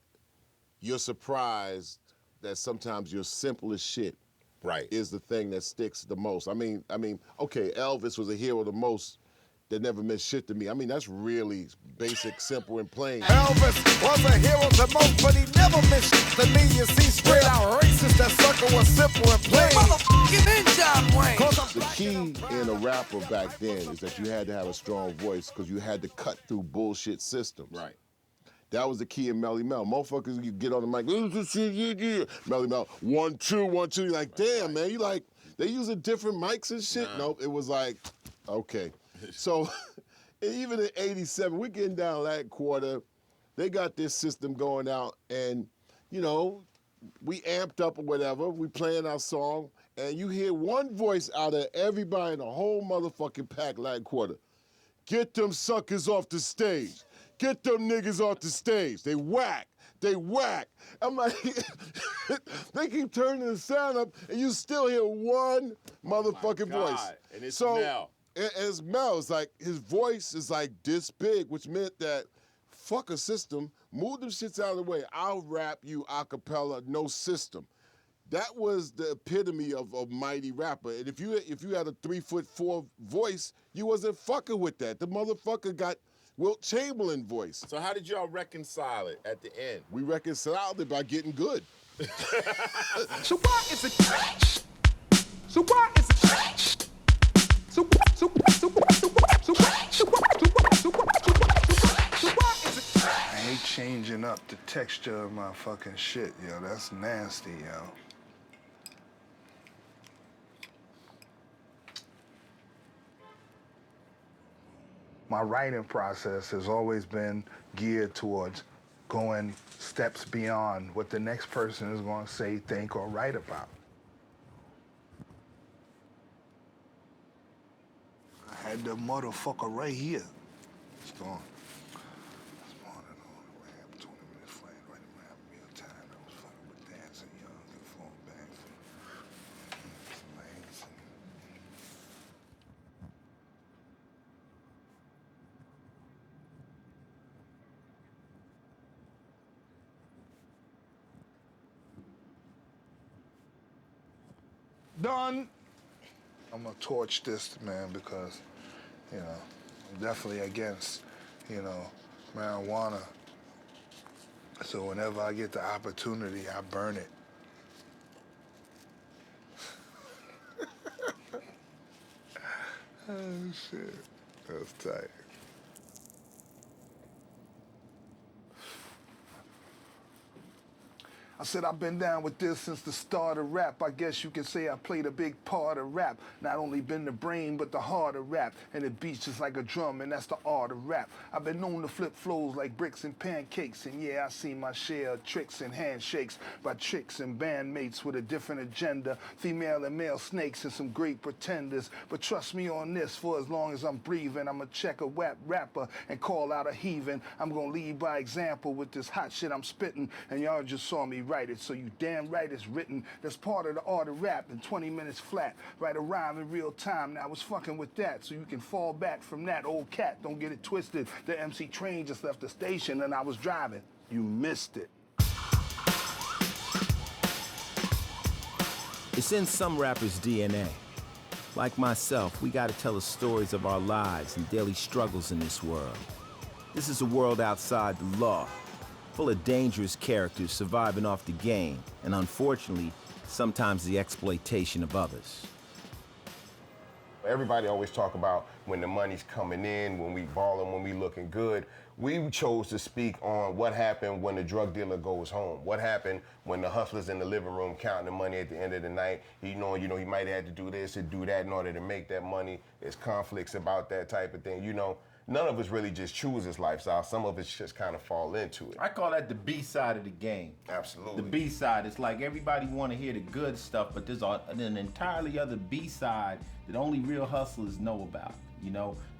you're surprised that sometimes your simplest shit is the thing that sticks the most. I mean, okay, Elvis was a hero the most that never meant shit to me. I mean, that's really basic, simple, and plain. Elvis was a hero to most, but he never meant shit to me. You see, straight out racist, that sucker was simple and plain. Motherfucking in John Wayne. The key in a rapper back then is that you had to have a strong voice because you had to cut through bullshit systems. Right. That was the key in Melly Mel. Motherfuckers, you get on the mic, Melly Mel, 1, 2, 1, 2. You're like, damn, man, you like, they using different mics and shit? Nope, it was like, okay. So even in 87, we're getting down that quarter. They got this system going out, and, you know, we amped up or whatever. We playing our song, and you hear one voice out of everybody in the whole motherfucking pack Latin Quarter. Get them suckers off the stage. get them niggas off the stage. They whack. They whack. I'm like, they keep turning the sound up, and you still hear one motherfucking voice. And it's so, Mel. It's Mel. It's like his voice is like this big, which meant that fuck a system, move them shits out of the way. I'll rap you a cappella, no system. That was the epitome of a mighty rapper. And if you had a 3'4" voice, you wasn't fucking with that. The motherfucker got Wilt Chamberlain voice. So how did y'all reconcile it at the end? We reconciled it by getting good. So why is it? So why is it? So why is it? I hate changing up the texture of my fucking shit, yo. That's nasty, yo. My writing process has always been geared towards going steps beyond what the next person is going to say, think, or write about. I had the motherfucker right here. It's gone. This morning on the ramp, 20 minutes flight, right in my real time. I was fucking with dancing young and fall back from some legs. Done. I'm gonna torch this, man, because, you know, I'm definitely against, you know, marijuana. So whenever I get the opportunity, I burn it. Oh, shit. That's tight. I said I've been down with this since the start of rap. I guess you can say I played a big part of rap. Not only been the brain, but the heart of rap. And it beats just like a drum, and that's the art of rap. I've been known to flip flows like bricks and pancakes. And yeah, I seen my share of tricks and handshakes by tricks and bandmates with a different agenda. Female and male snakes and some great pretenders. But trust me on this, for as long as I'm breathing, I'ma check a whack rapper and call out a heathen. I'm gonna lead by example with this hot shit I'm spitting. And y'all just saw me write it, so you damn right it's written. That's part of the art of rap in 20 minutes flat. Write a rhyme in real time. Now I was fucking with that, so you can fall back from that. Old cat, don't get it twisted. The MC train just left the station and I was driving. You missed it. It's in some rappers' DNA. Like myself, we gotta tell the stories of our lives and daily struggles in this world. This is a world outside the law, full of dangerous characters surviving off the game, and unfortunately, sometimes the exploitation of others. Everybody always talk about when the money's coming in, when we ballin', when we looking good. We chose to speak on what happened when the drug dealer goes home. What happened when the hustler's in the living room counting the money at the end of the night. He knowing, he might have to do this or do that in order to make that money. There's conflicts about that type of thing. None of us really just choose this lifestyle. Some of us just kind of fall into it. I call that the B side of the game. Absolutely. The B side. It's like everybody want to hear the good stuff, but there's an entirely other B side that only real hustlers know about,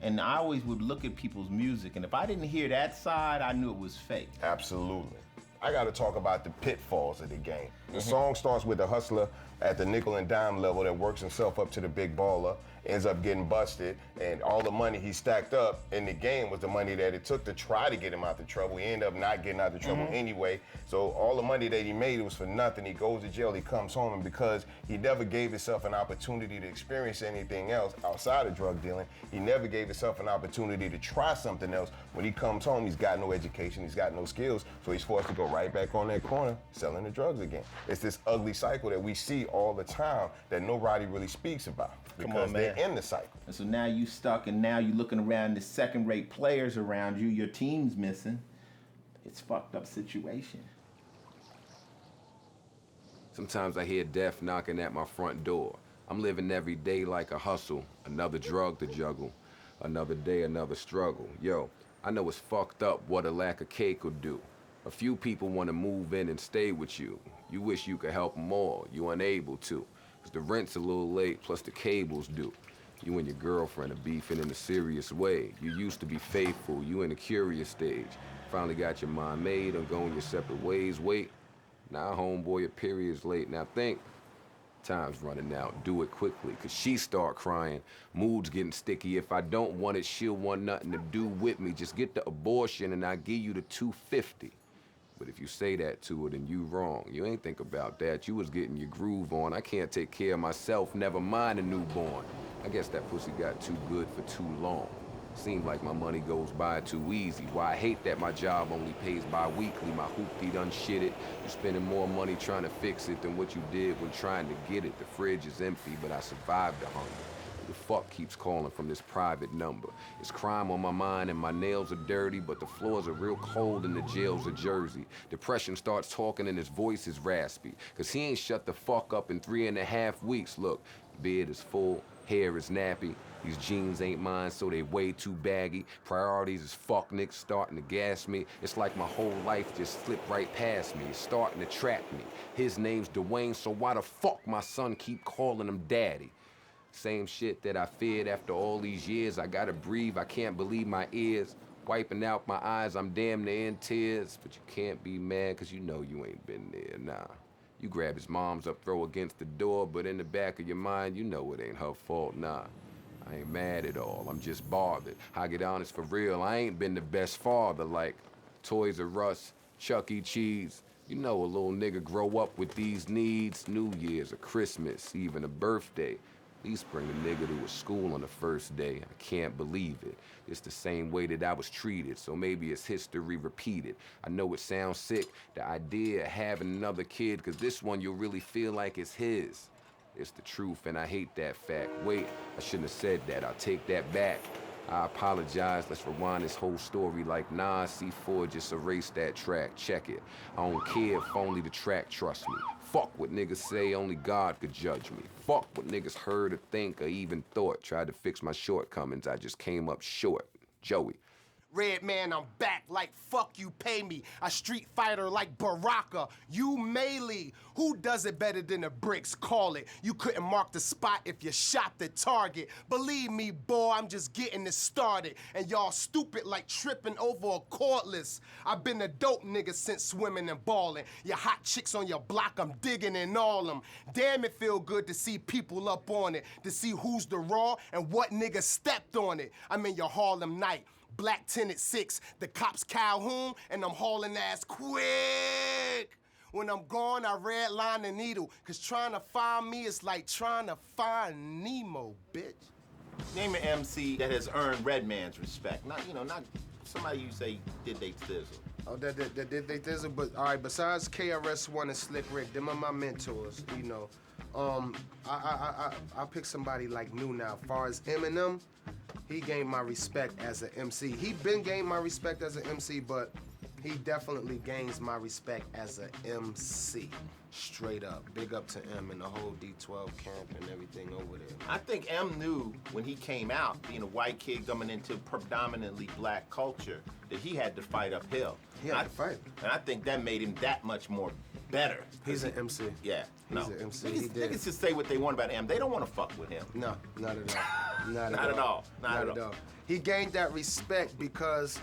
And I always would look at people's music, and if I didn't hear that side, I knew it was fake. Absolutely. I got to talk about the pitfalls of the game. The song starts with a hustler at the nickel and dime level that works himself up to the big baller, ends up getting busted, and all the money he stacked up in the game was the money that it took to try to get him out of trouble. He ended up not getting out of trouble anyway. So all the money that he made, it was for nothing. He goes to jail, he comes home, and because he never gave himself an opportunity to experience anything else outside of drug dealing, he never gave himself an opportunity to try something else. When he comes home, he's got no education, he's got no skills, so he's forced to go right back on that corner selling the drugs again. It's this ugly cycle that we see all the time that nobody really speaks about because they're in the cycle. And so now you stuck, and now you looking around the second-rate players around you, your team's missing. It's a fucked up situation. Sometimes I hear death knocking at my front door. I'm living every day like a hustle, another drug to juggle, another day, another struggle. Yo, I know it's fucked up what a lack of cake will do. A few people want to move in and stay with you. You wish you could help them all, you unable to. Cause the rent's a little late, plus the cable's due. You and your girlfriend are beefing in a serious way. You used to be faithful, you in a curious stage. Finally got your mind made on going your separate ways. Wait, now homeboy, your period's late. Now think, time's running out. Do it quickly, cause she start crying. Mood's getting sticky. If I don't want it, she'll want nothing to do with me. Just get the abortion and I'll give you the $250. But if you say that to her, then you wrong. You ain't think about that. You was getting your groove on. I can't take care of myself, never mind a newborn. I guess that pussy got too good for too long. Seemed like my money goes by too easy. Why I hate that my job only pays bi-weekly. My hoopty done shit it. You spending more money trying to fix it than what you did when trying to get it. The fridge is empty, but I survived the hunger. Who the fuck keeps calling from this private number? It's crime on my mind and my nails are dirty, but the floors are real cold in the jails of Jersey. Depression starts talking and his voice is raspy, cause he ain't shut the fuck up in 3.5 weeks. Look, beard is full, hair is nappy. These jeans ain't mine, so they way too baggy. Priorities is fuck niggas starting to gas me. It's like my whole life just slipped right past me. It's starting to trap me. His name's Dwayne, so why the fuck my son keep calling him daddy? Same shit that I feared after all these years. I gotta breathe, I can't believe my ears. Wiping out my eyes, I'm damn near in tears. But you can't be mad, cause you know you ain't been there, nah. You grab his mom's up, throw against the door, but in the back of your mind, you know it ain't her fault, nah. I ain't mad at all, I'm just bothered. I get honest for real, I ain't been the best father, like Toys R Us, Chuck E. Cheese. You know a little nigga grow up with these needs, New Year's, or Christmas, even a birthday. At least bring a nigga to a school on the first day. I can't believe it. It's the same way that I was treated, so maybe it's history repeated. I know it sounds sick, the idea of having another kid, cause this one you'll really feel like it's his. It's the truth, and I hate that fact. Wait, I shouldn't have said that. I'll take that back. I apologize. Let's rewind this whole story like Nas C4. Just erase that track. Check it. I don't care if only the track trusts me. Fuck what niggas say. Only God could judge me. Fuck what niggas heard or think or even thought. Tried to fix my shortcomings. I just came up short. Joey. Red man, I'm back like fuck you pay me. A street fighter like Baraka. You melee. Who does it better than the bricks? Call it. You couldn't mark the spot if you shot the target. Believe me, boy, I'm just getting it started. And y'all stupid like tripping over a cordless. I've been a dope nigga since swimming and balling. Your hot chicks on your block, I'm digging in all them. Damn, it feel good to see people up on it. To see who's the raw and what nigga stepped on it. I'm in your Harlem night. Black tinted 6, the cops Calhoun, and I'm hauling ass quick. When I'm gone, I redline the needle, cause trying to find me is like trying to find Nemo, bitch. Name an MC that has earned Redman's respect. Not somebody you say did they thizzle. Oh, that did they thizzle, but all right, besides KRS-One and Slick Rick, them are my mentors, you know. I pick somebody like new now. As far as Eminem, he gained my respect as an MC. He been gained my respect as an MC, but he definitely gains my respect as an MC. Straight up. Big up to M and the whole D12 camp and everything over there. I think M knew when he came out, being a white kid coming into predominantly black culture, that he had to fight uphill. He had to fight. And I think that made him that much more better. He's an MC. Yeah. He's an MC. Niggas just say what they want about M. They don't want to fuck with him. No, not at all. Not at all. Not at all. He gained that respect because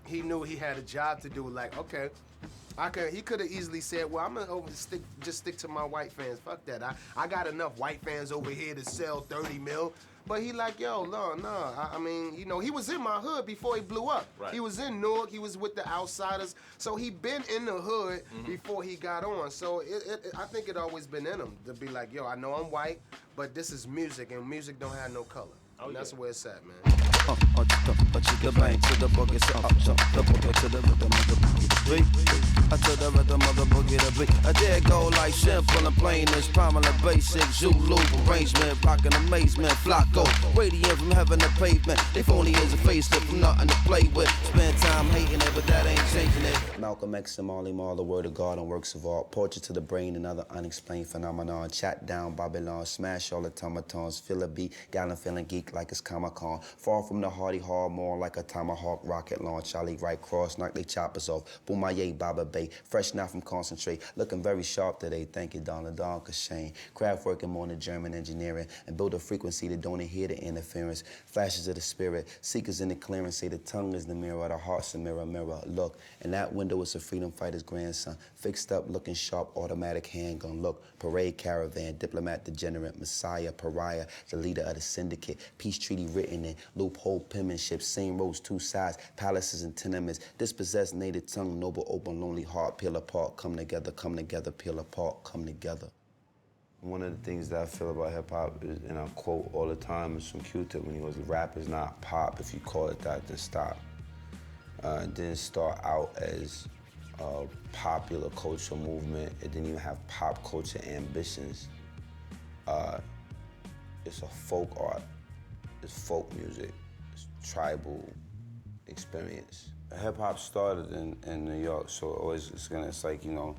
he knew he had a job to do. Like, okay, he could have easily said, well, I'm gonna just stick to my white fans. Fuck that. I got enough white fans over here to sell 30 mil. But he like, yo, no. I mean, you know, he was in my hood before he blew up. Right. He was in Newark. He was with the Outsiders. So he been in the hood before he got on. So I think it always been in him to be like, yo, I know I'm white, but this is music, and music don't have no color. And that's where it's at, man. The bang to the boogie, so up, the boogie to the rhythm of the boogie beat. To the rhythm of the boogie the beat. I dare go like simple and plain as prominent basic Zulu arrangement, rockin' amazement, flocko, radiant from heaven to pavement. They phony as a facelift from nothing to play with. Spend time hating it, but that ain't changing it. Malcolm X and Marley Marl, the word of God and works of art, portrait to the brain and other unexplained phenomenon. Chat down Babylon, smash all automatons, fill a beat, gallon feeling geek. speak like it's Comic-Con. Far from the hardy hard more like a tomahawk rocket launch. Charlie right cross, knock they choppers off. Boomaye, Baba Bay, fresh now from concentrate. Looking very sharp today, thank you, Donna Don Kashane. Craft working more than German engineering and build a frequency that don't hear the interference. Flashes of the spirit, seekers in the clearance say the tongue is the mirror, the heart's a mirror, mirror. Look, in that window is a freedom fighter's grandson. Fixed up, looking sharp, automatic handgun. Look, parade caravan, diplomat degenerate, messiah, pariah, the leader of the syndicate. Peace treaty written in, loophole penmanship, same roads, two sides, palaces and tenements. Dispossessed native tongue, noble, open, lonely heart, peel apart, come together, peel apart, come together. One of the things that I feel about hip-hop is, and I quote all the time, is from Q-Tip when he goes, rap is not pop. If you call it that, then stop. It didn't start out as a popular cultural movement. It didn't even have pop culture ambitions. It's a folk art. It's folk music. It's tribal experience. Hip-hop started in New York, so it's like, you know,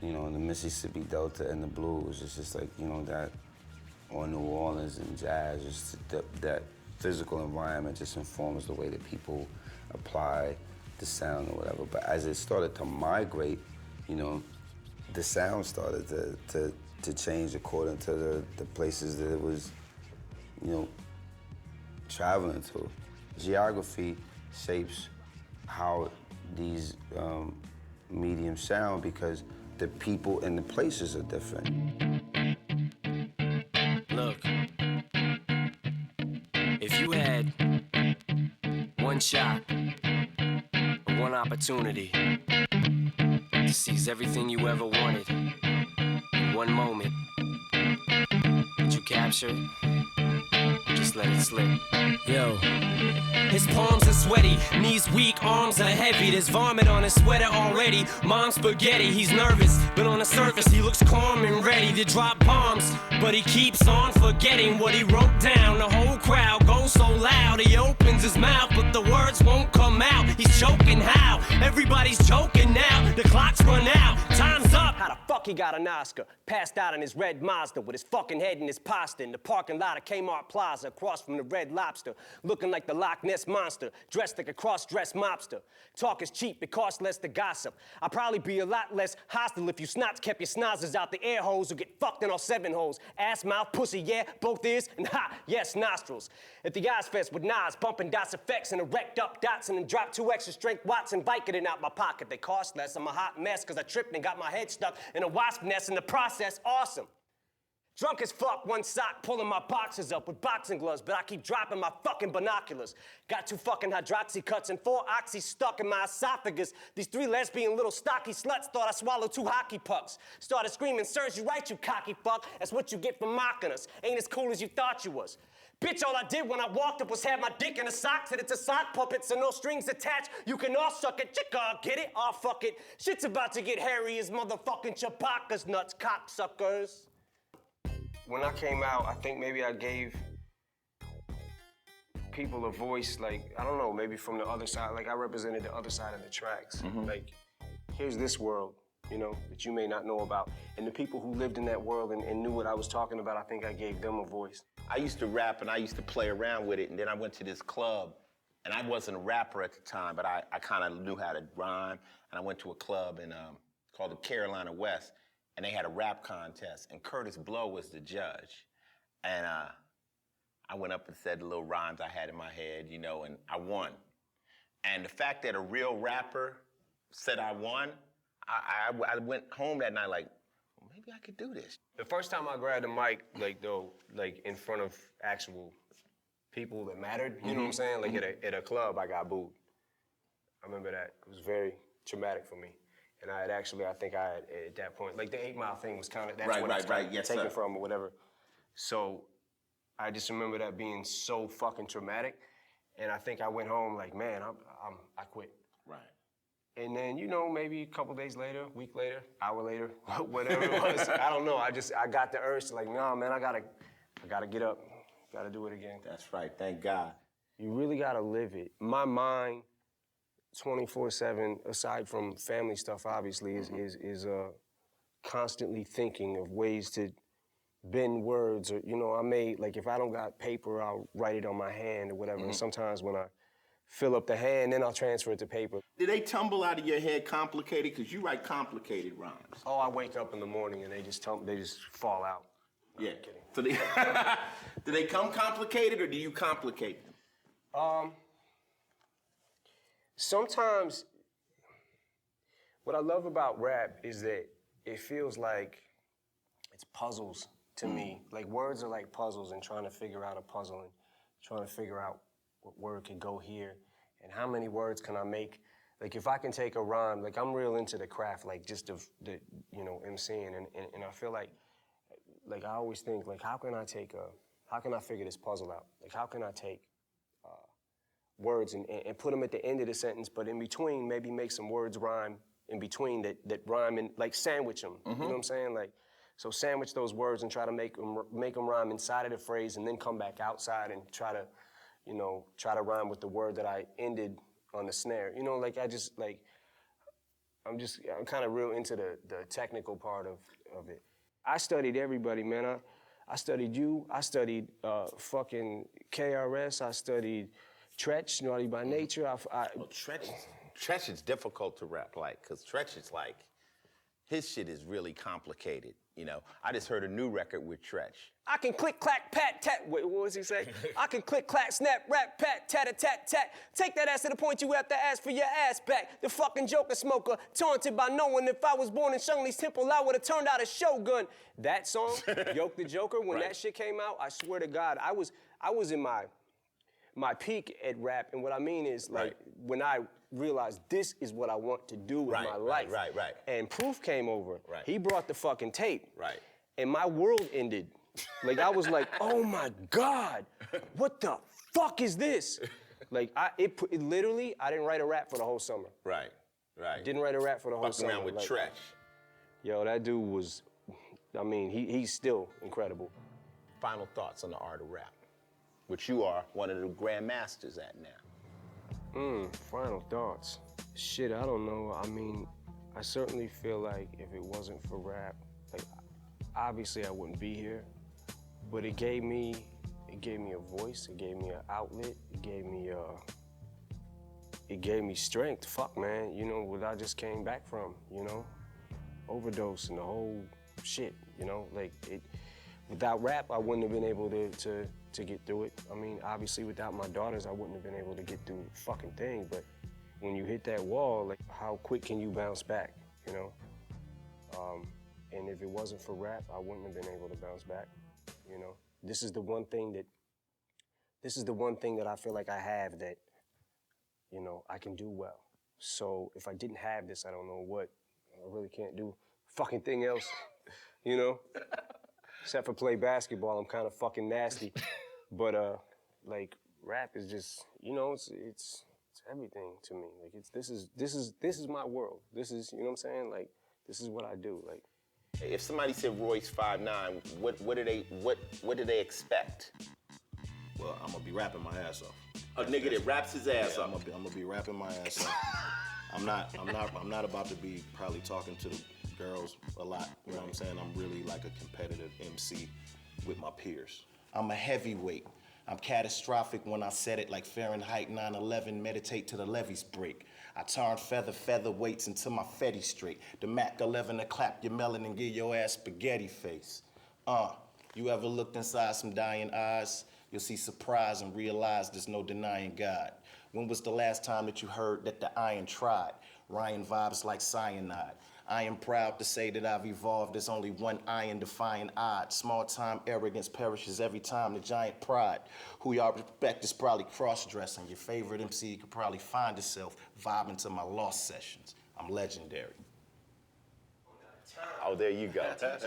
in the Mississippi Delta and the blues, it's just like, you know, that, or New Orleans and jazz, just that physical environment just informs the way that people apply the sound or whatever. But as it started to migrate, you know, the sound started to change according to the places that it was, you know, traveling to. Geography shapes how these mediums sound because the people and the places are different. Look, if you had one shot, or one opportunity to seize everything you ever wanted in one moment, would you capture it? Or just let it slip? Yo. His palms are sweaty, knees weak, arms are heavy. There's vomit on his sweater already. Mom's spaghetti, he's nervous, but on the surface he looks calm and ready to drop bombs. But he keeps on forgetting what he wrote down. The whole crowd goes so loud, he opens his mouth, but the words won't come out. He's choking how? Everybody's joking now. The clock's run out, time's up. How the fuck he got an Oscar? Passed out in his red Mazda with his fucking head in his pasta in the parking lot of Kmart Plaza across from the Red Lobster, looking like the Loch Ness Monster, dressed like a cross-dressed mobster. Talk is cheap, it costs less to gossip. I'd probably be a lot less hostile if you snots kept your snozzers out the air holes or get fucked in all 7 holes. Ass, mouth, pussy, yeah, both ears, and ha, yes, nostrils. At the Ozfest with Nas, bumping dots effects and erect up dots and then drop 2 extra strength watts and Vicodin out my pocket. They cost less, I'm a hot mess cause I tripped and got my head stuck in a wasp nest in the process, awesome. Drunk as fuck, one sock, pulling my boxers up with boxing gloves, but I keep dropping my fucking binoculars. Got 2 fucking hydroxy cuts and 4 oxy stuck in my esophagus. These 3 lesbian little stocky sluts thought I swallowed 2 hockey pucks. Started screaming, "Serves you right, you cocky fuck. That's what you get for mocking us. Ain't as cool as you thought you was." Bitch, all I did when I walked up was have my dick in a sock. Said it's a sock puppet, so no strings attached. You can all suck it, chicka, get it? Oh, fuck it. Shit's about to get hairy as motherfucking Chewbacca's nuts, cocksuckers. When I came out, I think maybe I gave people a voice, like, I don't know, maybe from the other side, like I represented the other side of the tracks. Like, here's this world, you know, that you may not know about. And the people who lived in that world and knew what I was talking about, I think I gave them a voice. I used to rap and I used to play around with it, and then I went to this club, and I wasn't a rapper at the time, but I kind of knew how to rhyme, and I went to a club called the Carolina West, and they had a rap contest, and Curtis Blow was the judge. And I went up and said the little rhymes I had in my head, you know, and I won. And the fact that a real rapper said I won, I went home that night like, well, maybe I could do this. The first time I grabbed the mic, like in front of actual people that mattered, you know what I'm saying? Like at a club, I got booed. I remember that. It was very traumatic for me. And I think I had, at that point, like the 8 Mile thing was kind of, that's when it's kind of taken from or whatever. So I just remember that being so fucking traumatic. And I think I went home like, man, I quit. Right. And then, you know, maybe a couple days later, week later, hour later, whatever it was, I don't know. I got the urge to like, nah, man, I gotta get up, gotta do it again. That's right, thank God. You really gotta live it. My mind, 24/7, aside from family stuff, obviously, is constantly thinking of ways to bend words, or, you know, I may, like, if I don't got paper, I'll write it on my hand or whatever. And sometimes when I fill up the hand, then I'll transfer it to paper. Do they tumble out of your head complicated? Because you write complicated rhymes. Oh, I wake up in the morning and they just fall out. No, Yeah. I'm kidding. So they, do they come complicated or do you complicate them? Sometimes, what I love about rap is that it feels like it's puzzles to me. Like, words are like puzzles, and trying to figure out a puzzle and trying to figure out what word could go here and how many words can I make. Like, if I can take a rhyme, like, I'm real into the craft, like, just of the, you know, MCing, and I feel like I always think, like, how can I figure this puzzle out? Like, how can I take words and put them at the end of the sentence, but in between, maybe make some words rhyme in between that rhyme, and, like, sandwich them, you know what I'm saying? Like, so sandwich those words and try to make them rhyme inside of the phrase, and then come back outside and try to rhyme with the word that I ended on the snare. You know, like, I'm kind of real into the technical part of it. I studied everybody, man. I studied you. I studied fucking KRS. I studied Tretch, Naughty by Nature. Tretch is difficult to rap like, because Tretch is like, his shit is really complicated, you know. I just heard a new record with Tretch. I can click, clack, pat, tat. Wait, what was he say? I can click, clack, snap, rap, pat, tat, tat, tat. Take that ass to the point you have to ask for your ass back. The fucking Joker smoker, taunted by no one. If I was born in Shang Li's temple, I would have turned out a shogun. That song, Yoke the Joker, when that shit came out, I swear to God, I was in my peak at rap, and what I mean is, like, when I realized this is what I want to do with my life. Right. And Proof came over. Right. He brought the fucking tape. Right. And my world ended. Like, I was like, oh my God, what the fuck is this? Like, it literally, I didn't write a rap for the whole summer. Right. Didn't write a rap for the whole Fucking summer. around with like, Tretch. Yo, that dude was, I mean, he's still incredible. Final thoughts on the art of rap, which you are one of the grandmasters at now. Final thoughts. Shit, I don't know. I mean, I certainly feel like if it wasn't for rap, like, obviously I wouldn't be here, but it gave me a voice, it gave me an outlet, it gave me strength. Fuck, man, you know, what I just came back from, you know, overdose and the whole shit, you know, like, without rap, I wouldn't have been able to get through it. I mean, obviously, without my daughters, I wouldn't have been able to get through the fucking thing, but when you hit that wall, like, how quick can you bounce back, you know? And if it wasn't for rap, I wouldn't have been able to bounce back, you know? This is the one thing that I feel like I have that, you know, I can do well. So if I didn't have this, I don't know what. I really can't do fucking thing else, you know? Except for play basketball, I'm kind of fucking nasty. But like, rap is just, you know, it's everything to me. Like, this is my world. This is, you know what I'm saying? Like, this is what I do. Like, if somebody said Royce 5'9", what do they expect? Well, I'm gonna be rapping my ass off. A nigga that raps his ass off. I'm gonna be rapping my ass off. I'm not about to be probably talking to the girls a lot. You know what I'm saying? I'm really like a competitive MC with my peers. I'm a heavyweight. I'm catastrophic when I said it, like Fahrenheit 9/11, meditate till the levees break. I turn featherweights into my Fetty straight. The Mac 11 to clap your melon and give your ass spaghetti face. You ever looked inside some dying eyes? You'll see surprise and realize there's no denying God. When was the last time that you heard that the iron tried? Ryan vibes like cyanide. I am proud to say that I've evolved. There's only one iron-defying odd. Small-time arrogance perishes every time the giant pride. Who y'all respect is probably cross-dressing. Your favorite MC could probably find itself vibing to my lost sessions. I'm legendary. Oh, there you go.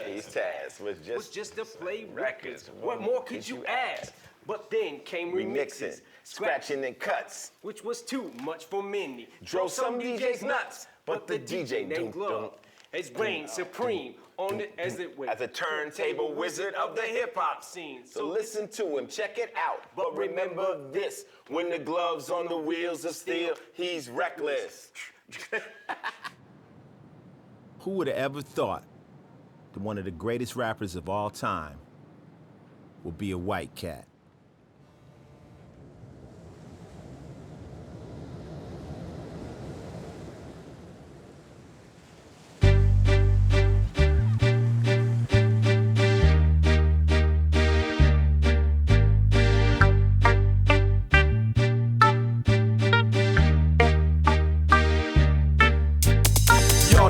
His task was just to play records. What more could you ask? But then came remixes, scratching and cuts, which was too much for many. Drove some DJs nuts, but the DJ named Glove has reigned supreme on it as a turntable wizard of the hip hop scene. So listen to him, check it out. But remember this: when the glove's on the wheels of steel, he's reckless. Who would have ever thought that one of the greatest rappers of all time will be a white cat.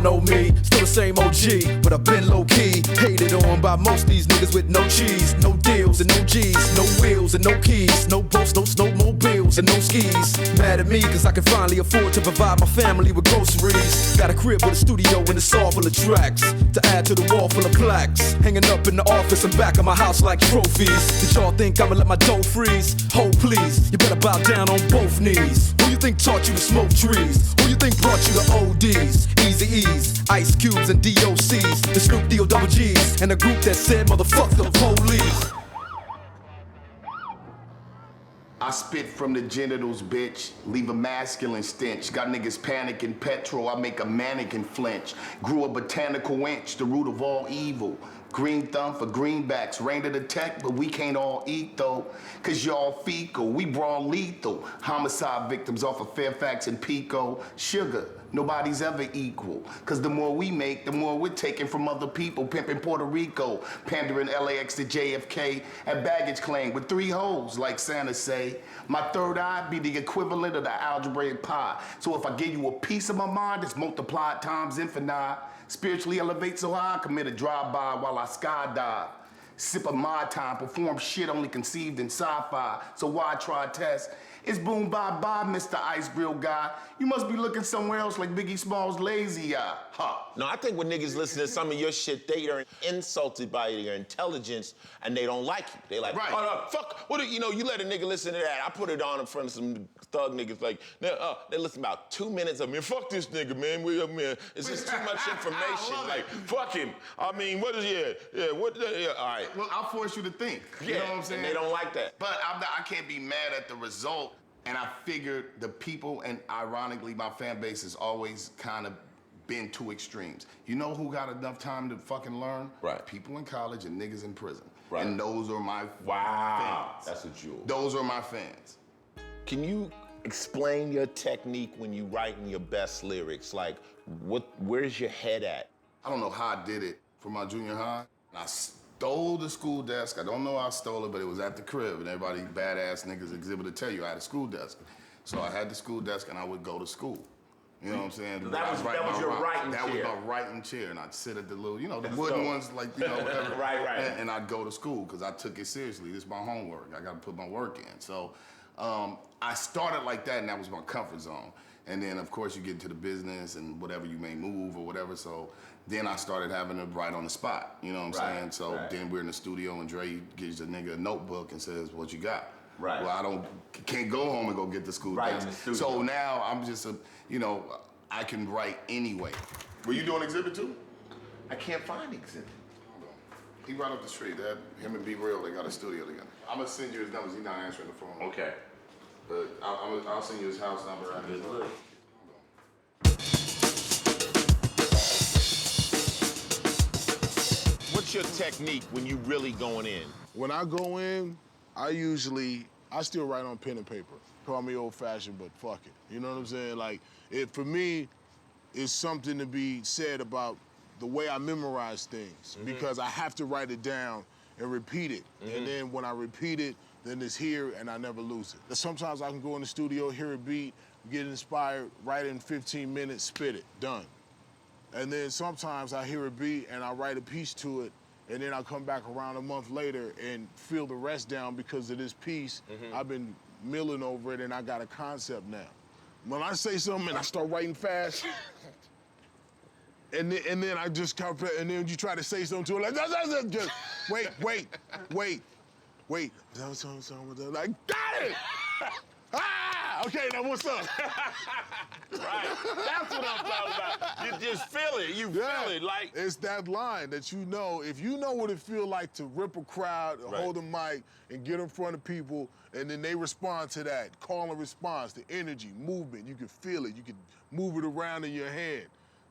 Know me, still the same OG, but I've been low-key, hated on by most these niggas with no cheese, no deals and no G's, no wheels and no keys, no boats, no snowmobiles and no skis. Mad at me cause I can finally afford to provide my family with groceries. Got a crib with a studio and it's all full of tracks, to add to the wall full of plaques, hanging up in the office and back of my house like trophies. Did y'all think I'ma let my dough freeze? Hold please, you better bow down on both knees. Who you think taught you to smoke trees? Who you think brought you to ODs? Eazy-E's, Ice Cubes and DOCs, the Snoop D-O double G's, and a group that said motherfuck the police. I spit from the genitals, bitch. Leave a masculine stench. Got niggas panicking petrol. I make a mannequin flinch. Grew a botanical inch, the root of all evil. Green thumb for greenbacks. Rain to the tech, but we can't all eat though. Cause y'all fecal, we brawl lethal. Homicide victims off of Fairfax and Pico. Sugar, nobody's ever equal. Cause the more we make, the more we're taking from other people. Pimping Puerto Rico, pandering LAX to JFK. At baggage claim with 3 holes, like Santa say. My third eye be the equivalent of the algebraic pi. So if I give you a piece of my mind, it's multiplied times infinite. Spiritually elevate so high, I commit a drive-by while I skydive. Sip of my time, perform shit only conceived in sci-fi. So why try test? It's boom bye-bye, Mr. Ice Grill guy. You must be looking somewhere else like Biggie Smalls' lazy eye. Huh. No, I think when niggas listen to some of your shit, they are insulted by your intelligence and they don't like you. They like, right. Oh, no, fuck, what do you know, you let a nigga listen to that. I put it on in front of some thug niggas like, they listen about 2 minutes of me. Fuck this nigga, man. It's just too much information. Like, fuck him. I mean, what is, all right. Well, I'll force you to think. You know what I'm saying? And they don't like that. But I can't be mad at the result. And I figured the people, and ironically, my fan base has always kind of been 2 extremes. You know who got enough time to fucking learn? Right. People in college and niggas in prison. Right. And those are my fans. That's a jewel. Those are my fans. Can you explain your technique when you writing your best lyrics? Like, where's your head at? I don't know how I did it for my junior high. I stole the school desk. I don't know how I stole it, but it was at the crib, and everybody, badass niggas exhibit to tell you I had a school desk. So I had the school desk, and I would go to school. You know what I'm saying? That was your writing chair. That was my writing chair, and I'd sit at the little, the wooden ones, like, whatever. Right. And I'd go to school, because I took it seriously. This is my homework. I got to put my work in. So I started like that, and that was my comfort zone. And then, of course, you get into the business and whatever you may move or whatever. So then I started having to write on the spot. You know what I'm saying? So then we're in the studio, and Dre gives the nigga a notebook and says, "What you got?" Right. Well, can't go home and go get the school Right, desk. in the studio. So now I'm just I can write anyway. Were you doing Exhibit too? I can't find Exhibit. He right up the street. Him and B Real, they got a studio together. I'm gonna send you his numbers. He's not answering the phone. Okay. But I'll send you his house number. What's your technique when you really going in? When I go in, I still write on pen and paper. Call me old-fashioned, but fuck it. You know what I'm saying? Like, for me, it's something to be said about the way I memorize things, because I have to write it down and repeat it. And then when I repeat it, then it's here and I never lose it. Sometimes I can go in the studio, hear a beat, get inspired, write it in 15 minutes, spit it, done. And then sometimes I hear a beat and I write a piece to it, and then I'll come back around a month later and feel the rest down because of this piece. I've been milling over it and I got a concept now. When I say something and I start writing fast, and then I just and then you try to say something to it, like, just wait. Like, got it! Okay, now what's up? Right, that's what I'm talking about. You just feel it, feel it, like. It's that line that if you know what it feel like to rip a crowd, hold a mic, and get in front of people, and then they respond to that, call and response, the energy, movement, you can feel it, you can move it around in your head,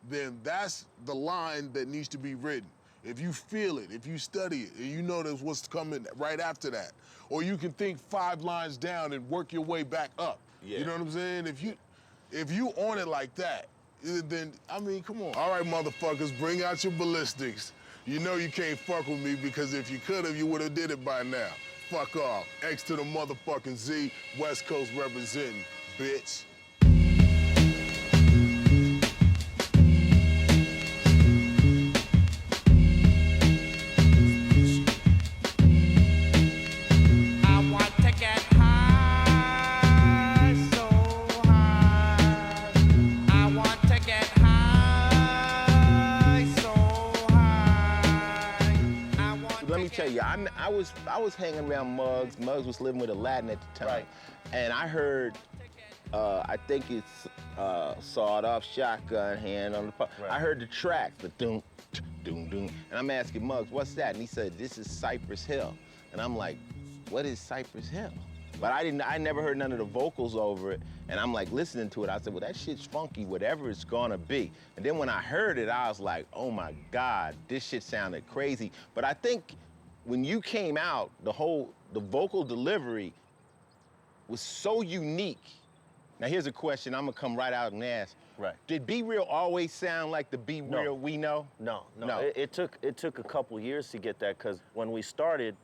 then that's the line that needs to be written. if you feel it, if you study it, and you know there's what's coming right after that. Or you can think 5 lines down and work your way back up. Yeah. You know what I'm saying? If you on it like that, then, I mean, come on. All right, motherfuckers, bring out your ballistics. You know you can't fuck with me because if you could've, you would've did it by now. Fuck off. X to the motherfucking Z, West Coast representing, bitch. I was hanging around Muggs. Muggs was living with Aladdin at the time. Right. And I heard, I think it's Sawed-Off Shotgun, Hand on the Pump. Right. I heard the track, the doom, doom, doom. And I'm asking Muggs, what's that? And he said, this is Cypress Hill. And I'm like, what is Cypress Hill? But I never heard none of the vocals over it. And I'm like listening to it. I said, well, that shit's funky, whatever it's gonna be. And then when I heard it, I was like, oh my God, this shit sounded crazy. But I think when you came out, the vocal delivery was so unique. Now here's a question I'm gonna come right out and ask. Right. Did Be Real always sound like the Be Real we know? No. It took a couple years to get that, because when we started,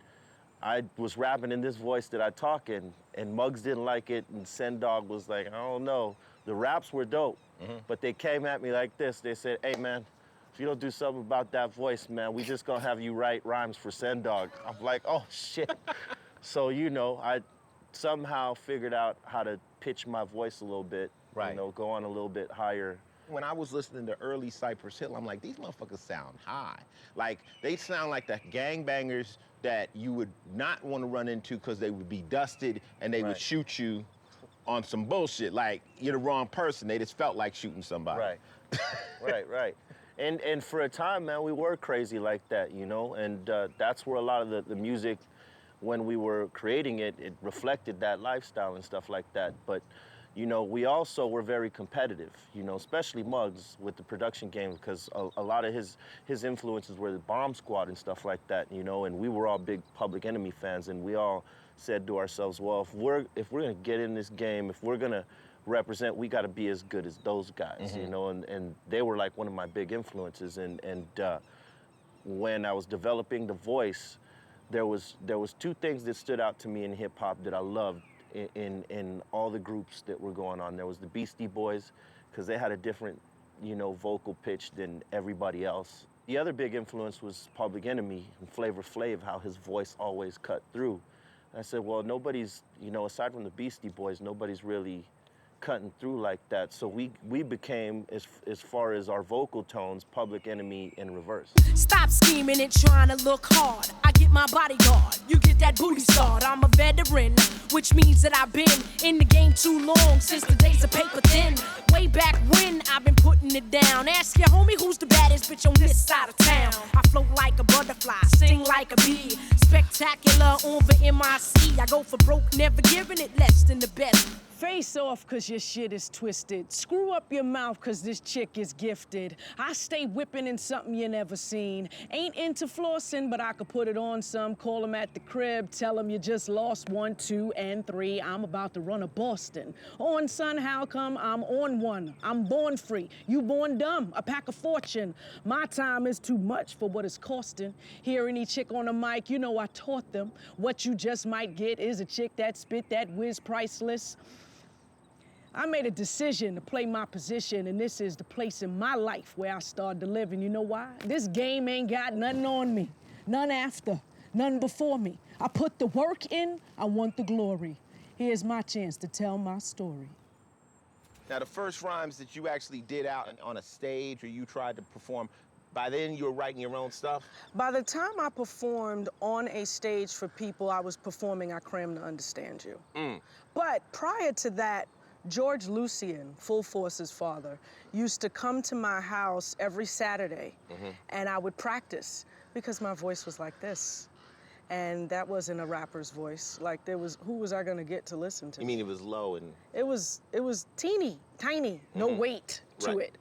I was rapping in this voice that I talk in, and Muggs didn't like it, and Sendog was like, I don't know. The raps were dope, but they came at me like this. They said, hey man, if you don't do something about that voice, man, we just gonna have you write rhymes for Sendog. I'm like, oh shit. So, you know, I somehow figured out how to pitch my voice a little bit, you know, go on a little bit higher. When I was listening to early Cypress Hill, I'm like, these motherfuckers sound high. Like, they sound like the gangbangers that you would not want to run into because they would be dusted and they would shoot you on some bullshit. Like, you're the wrong person. They just felt like shooting somebody. Right. Right. And for a time, man, we were crazy like that, you know? And that's where a lot of the music, when we were creating it, it reflected that lifestyle and stuff like that. But, you know, we also were very competitive, you know, especially Muggs with the production game, because a lot of his influences were the Bomb Squad and stuff like that, you know? And we were all big Public Enemy fans, and we all said to ourselves, well, if we're gonna get in this game, if we're gonna represent, we got to be as good as those guys, you know, and they were like one of my big influences. And when I was developing the voice, there was 2 things that stood out to me in hip hop that I loved in all the groups that were going on. There was the Beastie Boys, because they had a different, you know, vocal pitch than everybody else. The other big influence was Public Enemy and Flavor Flav, how his voice always cut through. And I said, well, nobody's, you know, aside from the Beastie Boys, nobody's really cutting through like that. So we became, as far as our vocal tones, Public Enemy in reverse. Stop scheming and trying to look hard. I get my bodyguard, you get that booty start. I'm a veteran, which means that I've been in the game too long, since the days of paper thin. Way back when I've been putting it down. Ask your homie who's the baddest bitch on this side of town. I float like a butterfly, sting like a bee. Spectacular on the MIC. I go for broke, never giving it less than the best. Face off cause your shit is twisted. Screw up your mouth cause this chick is gifted. I stay whipping in something you never seen. Ain't into flossing, but I could put it on some. Call him at the crib, tell him you just lost 1, 2, and 3. I'm about to run a Boston. On son, how come I'm on one? I'm born free, you born dumb, a pack of fortune. My time is too much for what it's costing. Hear any chick on the mic, you know I taught them. What you just might get is a chick that spit that whiz priceless. I made a decision to play my position, and this is the place in my life where I started to live. And you know why? This game ain't got nothing on me, none after, none before me. I put the work in, I want the glory. Here's my chance to tell my story. Now, the first rhymes that you actually did out on a stage or you tried to perform, by then you were writing your own stuff? By the time I performed on a stage for people, I was performing I Cram to Understand You. But prior to that, George Lucien, Full Force's father, used to come to my house every Saturday, and I would practice because my voice was like this. And that wasn't a rapper's voice. Like, who was I gonna get to listen to? You mean it was low and... It was teeny, tiny, no weight to it.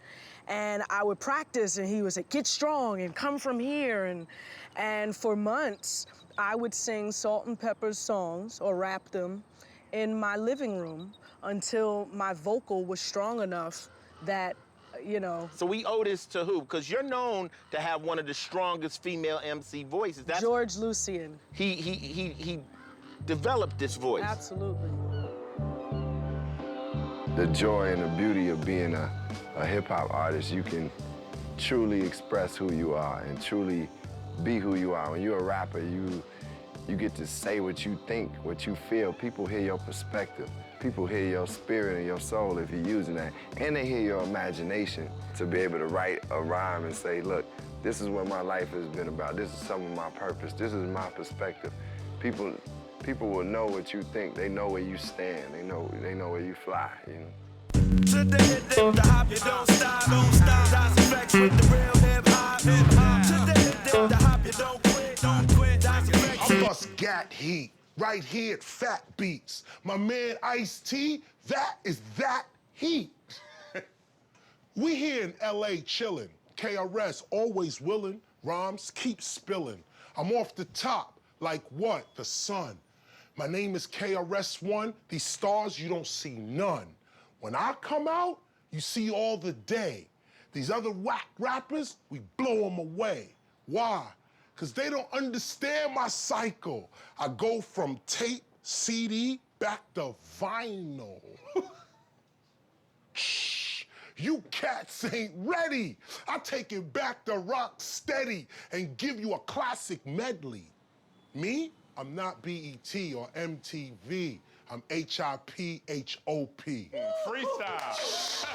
And I would practice, and he would say, get strong and come from here. And for months, I would sing Salt and Pepper's songs or rap them in my living room until my vocal was strong enough that, you know. So we owe this to who? Because you're known to have one of the strongest female MC voices. That's George Lucien. He developed this voice. Absolutely. The joy and the beauty of being a hip-hop artist, you can truly express who you are and truly be who you are. When you're a rapper, you get to say what you think, what you feel. People hear your perspective. People hear your spirit and your soul if you're using that. And they hear your imagination to be able to write a rhyme and say, look, this is what my life has been about. This is some of my purpose. This is my perspective. People will know what you think. They know where you stand. They know where you fly, you know. Today, the hop, you don't stop. That's effects with the real hip-hop. Today, the hop, you don't quit. That's effects. I bust gat heat right here at Fat Beats. My man Ice-T, that is that heat. We here in LA chillin'. KRS always willin'. Rhymes keep spillin'. I'm off the top like what? The sun. My name is KRS-One. These stars, you don't see none. When I come out, you see all the day. These other whack rappers, we blow them away. Why? Because they don't understand my cycle. I go from tape, CD, back to vinyl. Shh, you cats ain't ready. I take it back to rock steady and give you a classic medley. Me? I'm not BET or MTV. I'm HIPHOP. Freestyle.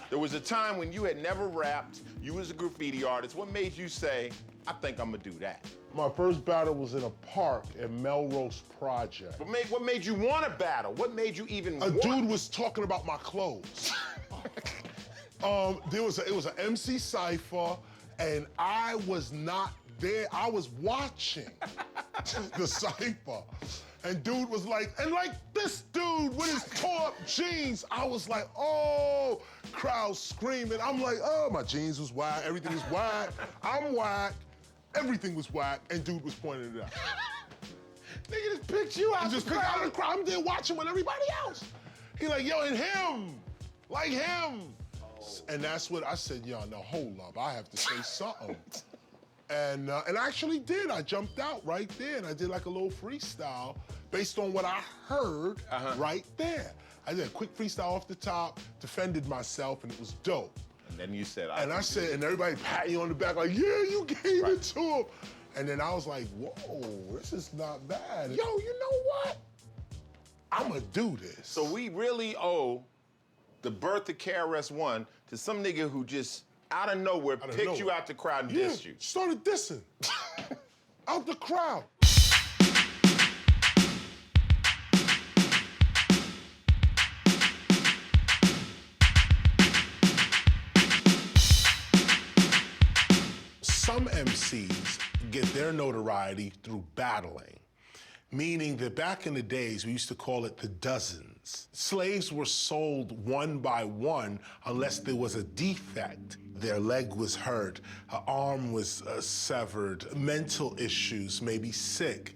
There was a time when you had never rapped, you was a graffiti artist. What made you say, I think I'm gonna do that? My first battle was in a park at Melrose Project. What made you want to battle? What made you even A dude was talking about my clothes. It was an MC cypher, and I was not there. I was watching the cypher. And dude was like, and like this dude with his tore up jeans, I was like, oh, crowd screaming. I'm like, oh, my jeans was whack, everything was whack. I'm whack, everything was whack, and dude was pointing it out. Nigga just picked you out. He just picked out the crowd. I'm there watching with everybody else. He like, yo, and him, like him. And that's what I said, yo, no, hold up, I have to say something. And I actually did. I jumped out right there, and I did like a little freestyle based on what I heard right there. I did a quick freestyle off the top, defended myself, and it was dope. And then you said, and everybody pat you on the back like, yeah, you gave it to him. And then I was like, whoa, this is not bad. Yo, you know what? I'm gonna do this. So we really owe the birth of KRS-One to some nigga who just out of nowhere picked you out the crowd and dissed you. Started dissing. Out the crowd. Some MCs get their notoriety through battling, meaning that back in the days, we used to call it the dozens. Slaves were sold one by one unless there was a defect. Their leg was hurt, an arm was severed, mental issues, maybe sick.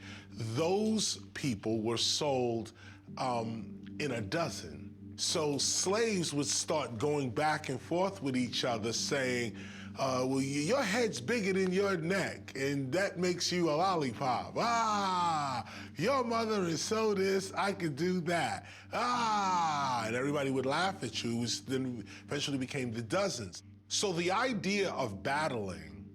Those people were sold in a dozen. So slaves would start going back and forth with each other saying, well, your head's bigger than your neck, and that makes you a lollipop. Ah, your mother is so this, I could do that. Ah, and everybody would laugh at you, which then eventually became the dozens. So the idea of battling,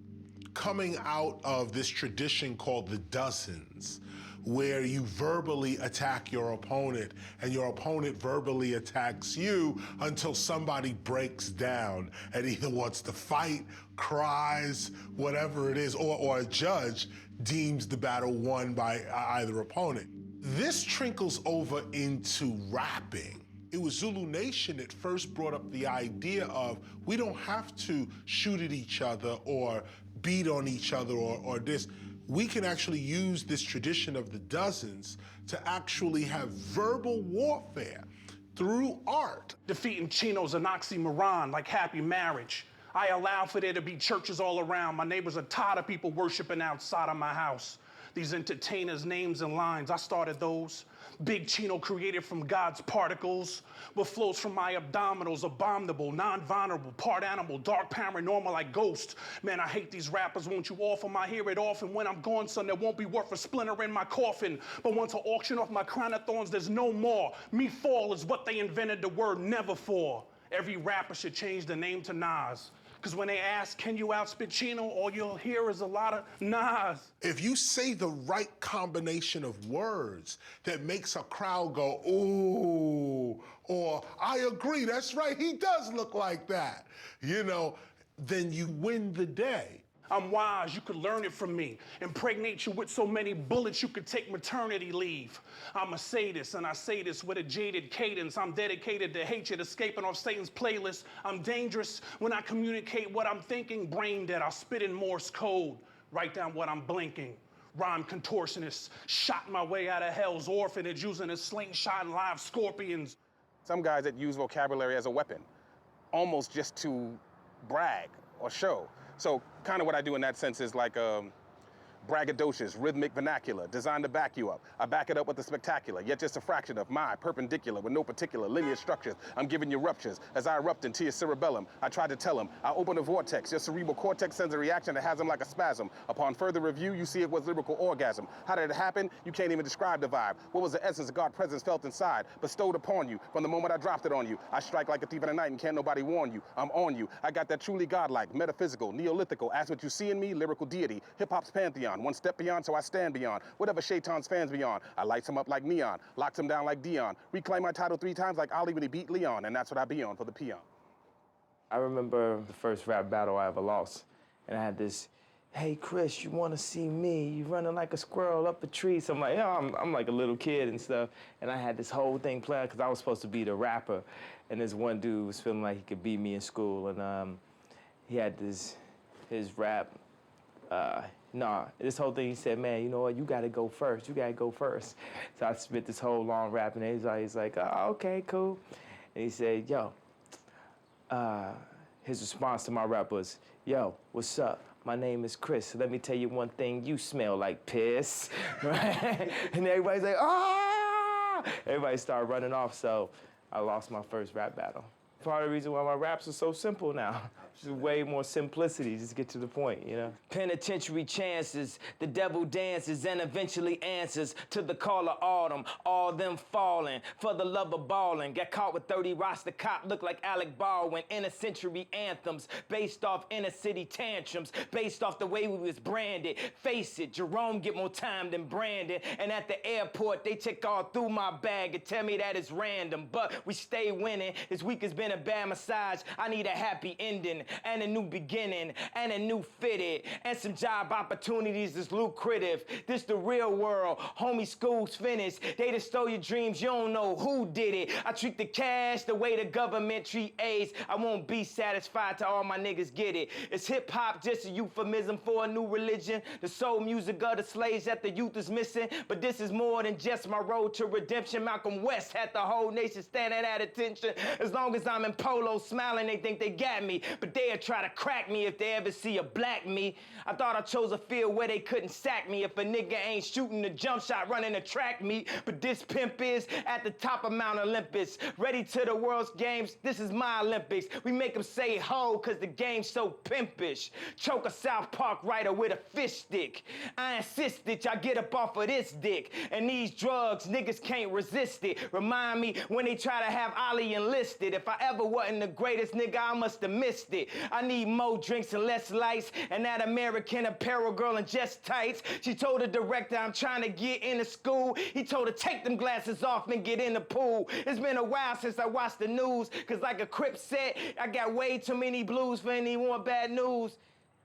coming out of this tradition called the dozens, where you verbally attack your opponent and your opponent verbally attacks you until somebody breaks down and either wants to fight, cries, whatever it is, or a judge deems the battle won by either opponent. This trickles over into rapping. It was Zulu Nation that first brought up the idea of we don't have to shoot at each other or beat on each other or this. We can actually use this tradition of the dozens to actually have verbal warfare. through art. Defeating Chino's an oxymoron like happy marriage. I allow for there to be churches all around. My neighbors are tired of people worshiping outside of my house. These entertainers' names and lines, I started those. Big Chino created from God's particles. What flows from my abdominals, abominable, non-vulnerable, part animal, dark paranormal like ghost. Man, I hate these rappers, won't you offer my hear it often? When I'm gone, son, there won't be worth a splinter in my coffin. But once I auction off my crown of thorns, there's no more. Me fall is what they invented the word never for. Every rapper should change the name to Nas. Because when they ask, can you outspit Chino, all you'll hear is a lot of Nas. If you say the right combination of words that makes a crowd go, ooh, or I agree, that's right, he does look like that, you know, then you win the day. I'm wise, you could learn it from me. Impregnate you with so many bullets you could take maternity leave. I'm a sadist, and I say this with a jaded cadence. I'm dedicated to hatred, escaping off Satan's playlist. I'm dangerous when I communicate what I'm thinking. Brain dead, I spit in Morse code. Write down what I'm blinking. Rhyme contortionist, shot my way out of hell's orphanage using a slingshot and live scorpions. Some guys that use vocabulary as a weapon, almost just to brag or show. So kind of what I do in that sense is like braggadocious, rhythmic vernacular, designed to back you up. I back it up with the spectacular, yet just a fraction of my perpendicular with no particular linear structures. I'm giving you ruptures as I erupt into your cerebellum. I tried to tell him, I open a vortex. Your cerebral cortex sends a reaction that has him like a spasm. Upon further review, you see it was lyrical orgasm. How did it happen? You can't even describe the vibe. What was the essence of God's presence felt inside, bestowed upon you from the moment I dropped it on you? I strike like a thief in the night and can't nobody warn you. I'm on you. I got that truly godlike, metaphysical, neolithical, as what you see in me, lyrical deity, hip-hop's pantheon. One step beyond, so I stand beyond. Whatever Shaitan's fans beyond. I lights him up like neon, locks him down like Dion. Reclaim my title 3 times like Ali when he beat Leon, and that's what I be on for the peon. I remember the first rap battle I ever lost, and I had this, hey Chris, you wanna see me? You running like a squirrel up a tree. So I'm like, yeah, I'm like a little kid and stuff, and I had this whole thing planned because I was supposed to be the rapper, and this one dude was feeling like he could beat me in school, and he had his rap. This whole thing, he said, man, you know what, you gotta go first, you gotta go first. So I spit this whole long rap, and he's like, oh, okay, cool. And he said, yo, his response to my rap was, yo, what's up? My name is Chris. Let me tell you one thing, you smell like piss, right? And everybody's like, ah! Everybody started running off, so I lost my first rap battle. Part of the reason why my raps are so simple now. Just way more simplicity, just get to the point, you know? Penitentiary chances, the devil dances and eventually answers to the call of autumn, all them falling for the love of ballin'. Got caught with 30 roster cop, look like Alec Baldwin. Inner century anthems, based off inner city tantrums, based off the way we was branded. Face it, Jerome get more time than Brandon. And at the airport, they check all through my bag and tell me that it's random. But we stay winning, this week has been a bad massage. I need a happy ending and a new beginning and a new fitted and some job opportunities that's lucrative. This the real world, homie, school's finished. They just stole your dreams, you don't know who did it. I treat the cash the way the government treat AIDS. I won't be satisfied till all my niggas get it. Is hip hop just a euphemism for a new religion? The soul music of the slaves that the youth is missing? But this is more than just my road to redemption. Malcolm West had the whole nation standing at attention. As long as I'm in polo smiling, they think they got me. But they'll try to crack me if they ever see a black me. I thought I chose a field where they couldn't sack me. If a nigga ain't shooting the jump shot, running a track meet. But this pimp is at the top of Mount Olympus. Ready to the world's games, this is my Olympics. We make them say ho, cause the game's so pimpish. Choke a South Park writer with a fish stick. I insist that y'all get up off of this dick. And these drugs, niggas can't resist it. Remind me when they try to have Ollie enlisted. If I ever wasn't the greatest nigga, I must have missed it. I need more drinks and less lights. And that American Apparel girl in just tights. She told the director I'm trying to get into school. He told her take them glasses off and get in the pool. It's been a while since I watched the news. Cause like a Crip said, I got way too many blues for anyone bad news.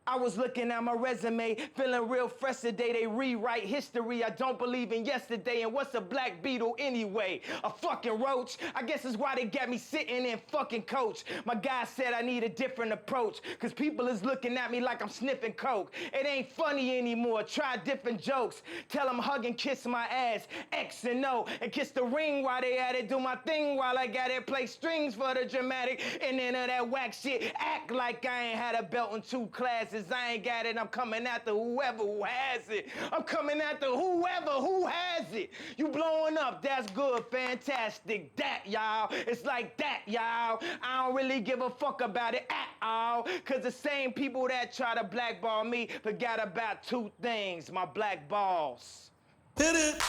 I was looking at my resume, feeling real fresh today. They rewrite history. I don't believe in yesterday. And what's a black beetle anyway? A fucking roach? I guess that's why they got me sitting in fucking coach. My guy said I need a different approach, cause people is looking at me like I'm sniffing coke. It ain't funny anymore. Try different jokes. Tell them hug and kiss my ass, X and O, and kiss the ring while they at it. Do my thing while I got it. Play strings for the dramatic, and then of that whack shit. Act like I ain't had a belt in 2 classes. I ain't got it. I'm coming after whoever who has it. I'm coming after whoever who has it. You blowing up, that's good, fantastic. That, y'all, it's like that, y'all. I don't really give a fuck about it at all, cause the same people that try to blackball me forgot about 2 things, my black balls. Hit it!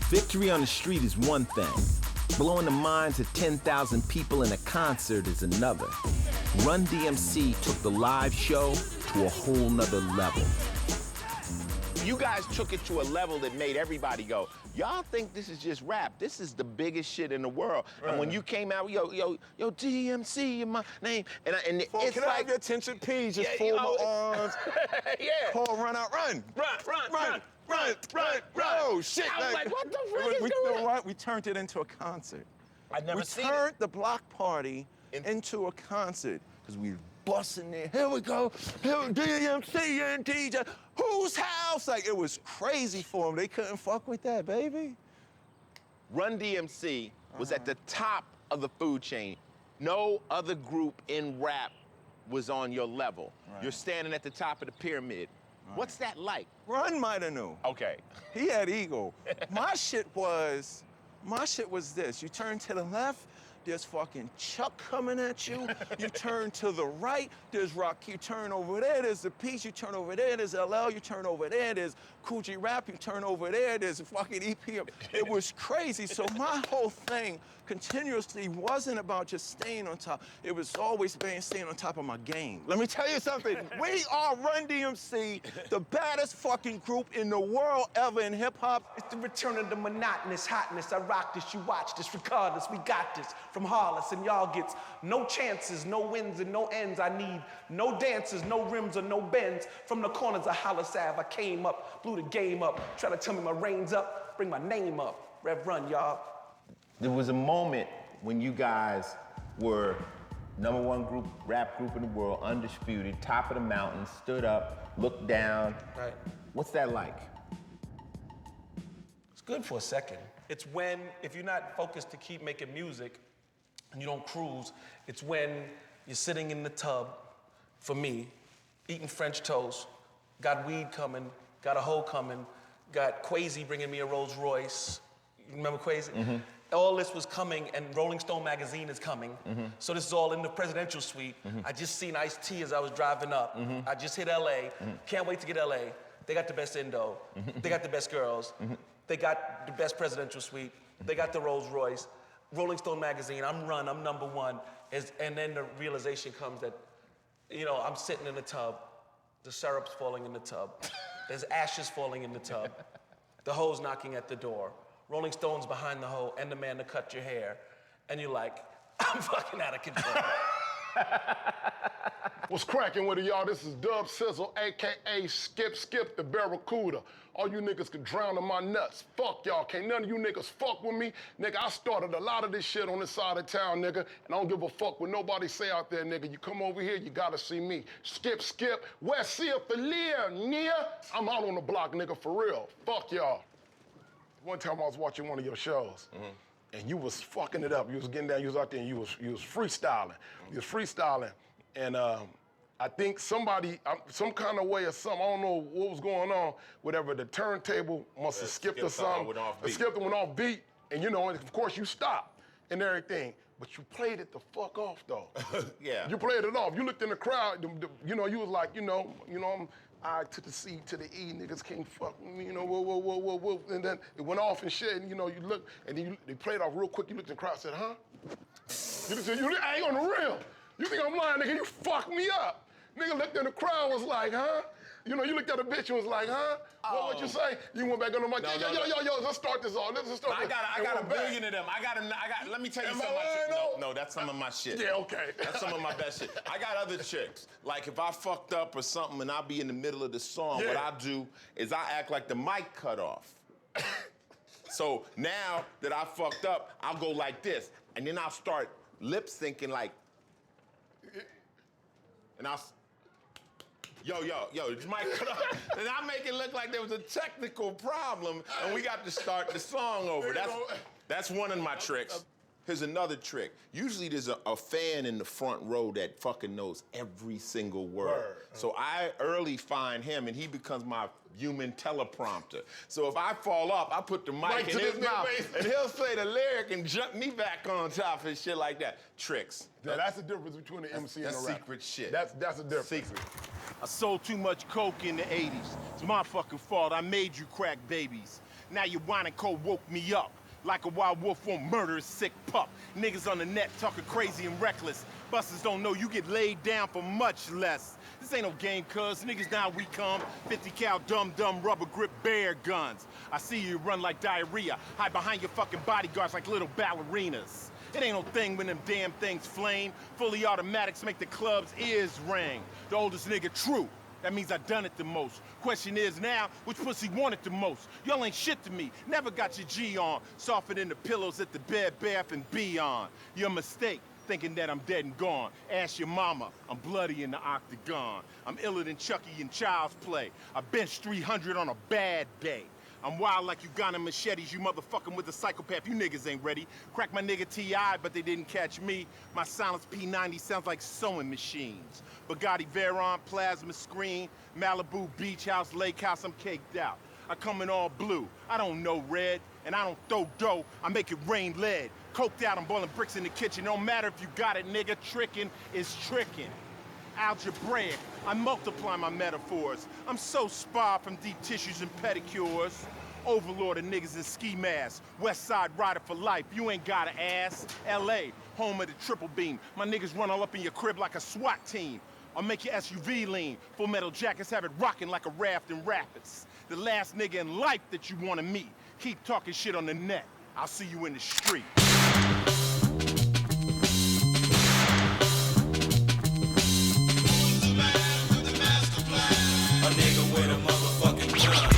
Victory on the street is one thing. Blowing the minds of 10,000 people in a concert is another. Run DMC took the live show to a whole nother level. You guys took it to a level that made everybody go, y'all think this is just rap. This is the biggest shit in the world. Right. And when you came out, yo, DMC in my name. And it's can like, I have your attention, please? Just fold my arms. Yeah. Paul, run out, run. Run. Oh, shit. I was like, what the fuck is you going know on? what? We turned it into a concert. I'd never seen it. We turned the block party into a concert because we busting there. Here we go. Here, DMC and DJ. Whose house? Like, it was crazy for them. They couldn't fuck with that, baby. Run DMC was at the top of the food chain. No other group in rap was on your level. Right. You're standing at the top of the pyramid. Right. What's that like? Run might have knew. Okay. He had ego. My shit was this. You turn to the left, there's fucking Chuck coming at you. You turn to the right, there's Rock. You turn over there, there's The Peace. You turn over there, there's LL. You turn over there, there's Coogee Rap. You turn over there, there's fucking EPM. It was crazy. So my whole thing continuously wasn't about just staying on top. It was always staying on top of my game. Let me tell you something. We are Run DMC, the baddest fucking group in the world ever in hip-hop. It's the return of the monotonous hotness. I rock this, you watch this, regardless. We got this from Hollis, and y'all gets no chances, no wins, and no ends. I need no dances, no rims, or no bends. From the corners of Hollis Ave, I came up, blew the game up, try to tell me my reign's up, bring my name up. Rev Run, y'all. There was a moment when you guys were #1 rap group in the world, undisputed, top of the mountain, stood up, looked down. Right. What's that like? It's good for a second. It's when, if you're not focused to keep making music and you don't cruise, it's when you're sitting in the tub, for me, eating French toast, got weed coming, got a hoe coming, got Quasi bringing me a Rolls Royce. You remember Quasi? Mm-hmm. All this was coming, and Rolling Stone magazine is coming. Mm-hmm. So this is all in the presidential suite. Mm-hmm. I just seen Ice-T as I was driving up. Mm-hmm. I just hit LA. Can't wait to get LA. They got the best Indo. They got the best girls. They got the best presidential suite. They got the Rolls Royce. Rolling Stone magazine, I'm Run, I'm #1. And then the realization comes that, I'm sitting in the tub. The syrup's falling in the tub. There's ashes falling in the tub. The hoe's knocking at the door. Rolling Stone's behind the hoe and the man to cut your hair. And you're like, I'm fucking out of control. What's cracking with it, y'all? This is Dub Sizzle, AKA Skip the Barracuda. All you niggas can drown in my nuts. Fuck y'all. Can't none of you niggas fuck with me. Nigga, I started a lot of this shit on this side of town, nigga, and I don't give a fuck what nobody say out there, nigga. You come over here, you gotta see me. Skip, West Seal for Lear, Nia. I'm out on the block, nigga, for real. Fuck y'all. One time I was watching one of your shows, and you was fucking it up. You was getting down, you was out there, and you was freestyling. You was freestyling, and I think somebody, some kind of way or something, I don't know what was going on, whatever, the turntable must have skipped or something. Skipped and went off beat, and and of course you stopped and everything, but you played it the fuck off though. Yeah. You played it off. You looked in the crowd, you was like, I'm I to the C to the E, niggas can't fuck with me, whoa, and then it went off and shit, and you look, and then they played off real quick, you looked in the crowd and said, huh? You said, I ain't on the real. You think I'm lying, nigga, you fucked me up. Nigga looked in the crowd, was like, huh? You know, you looked at a bitch and was like, huh? What you say? You went back on the mic. Yo, let's start this off. Let's start this. I got a billion of them. Let me tell you something. No, that's some of my shit. Yeah, okay. That's some of my best shit. I got other chicks. Like if I fucked up or something and I'll be in the middle of the song, what I do is I act like the mic cut off. So now that I fucked up, I'll go like this. And then I'll start lip syncing like, and I'll, yo, this mic cut off. And I make it look like there was a technical problem and we got to start the song over. That's one of my tricks. Here's another trick. Usually there's a fan in the front row that fucking knows every single word. So I early find him and he becomes my human teleprompter. So if I fall off, I put the mic in his mouth and he'll say the lyric and jump me back on top and shit like that. Tricks. Yeah, that's the difference between the MC and the rapper. That's secret shit. That's a difference. Secret. I sold too much coke in the 80s. It's my fucking fault. I made you crack babies. Now your wine and coke woke me up. Like a wild wolf on murderous sick pup. Niggas on the net talking crazy and reckless. Busters don't know you get laid down for much less. This ain't no game, cuz. Niggas now we come. 50 cal dumb rubber grip bear guns. I see you run like diarrhea. Hide behind your fucking bodyguards like little ballerinas. It ain't no thing when them damn things flame. Fully automatics make the club's ears ring. The oldest nigga true. That means I done it the most. Question is now, which pussy want it the most? Y'all ain't shit to me. Never got your G on. Softer than the pillows at the Bed Bath & Beyond. Your mistake, thinking that I'm dead and gone. Ask your mama, I'm bloody in the octagon. I'm iller than Chucky in Child's Play. I bench 300 on a bad day. I'm wild like Uganda machetes, you motherfucking with a psychopath. You niggas ain't ready. Crack my nigga T.I., but they didn't catch me. My silence P90 sounds like sewing machines. Bugatti Veyron, plasma screen, Malibu beach house, lake house, I'm caked out. I come in all blue, I don't know red, and I don't throw dough, I make it rain lead. Coked out, I'm boiling bricks in the kitchen. Don't matter if you got it, nigga, tricking is tricking. Algebraic, I multiply my metaphors. I'm so spa from deep tissues and pedicures. Overlord of niggas in ski masks. West Side rider for life, you ain't got an ass. L.A., home of the triple beam. My niggas run all up in your crib like a SWAT team. I'll make your SUV lean. Full metal jackets have it rocking like a raft in rapids. The last nigga in life that you wanna meet. Keep talking shit on the net. I'll see you in the street. A nigga with a motherfucking gun.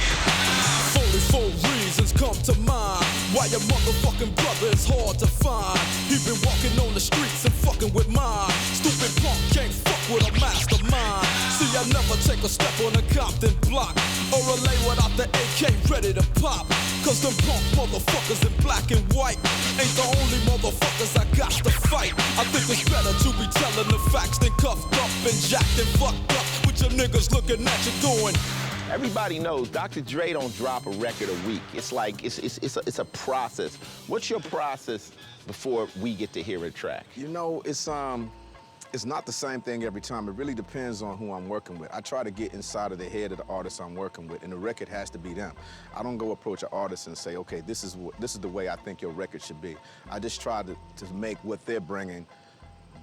44 reasons come to mind why your motherfucking brother is hard to find. He been walking on the streets and fucking with mine. Stupid punk can't fuck with a mastermind. See, I never take a step on a Compton block or a lay without the AK ready to pop. Cause them punk motherfuckers in black and white ain't the only motherfuckers I got to fight. I think it's better to be telling the facts than cuffed up and jacked and fucked up with your niggas looking at you doing. Everybody knows Dr. Dre don't drop a record a week. It's like, it's a process. What's your process before we get to hear a track? You know, it's not the same thing every time. It really depends on who I'm working with. I try to get inside of the head of the artist I'm working with, and the record has to be them. I don't go approach an artist and say, okay, this is the way I think your record should be. I just try to make what they're bringing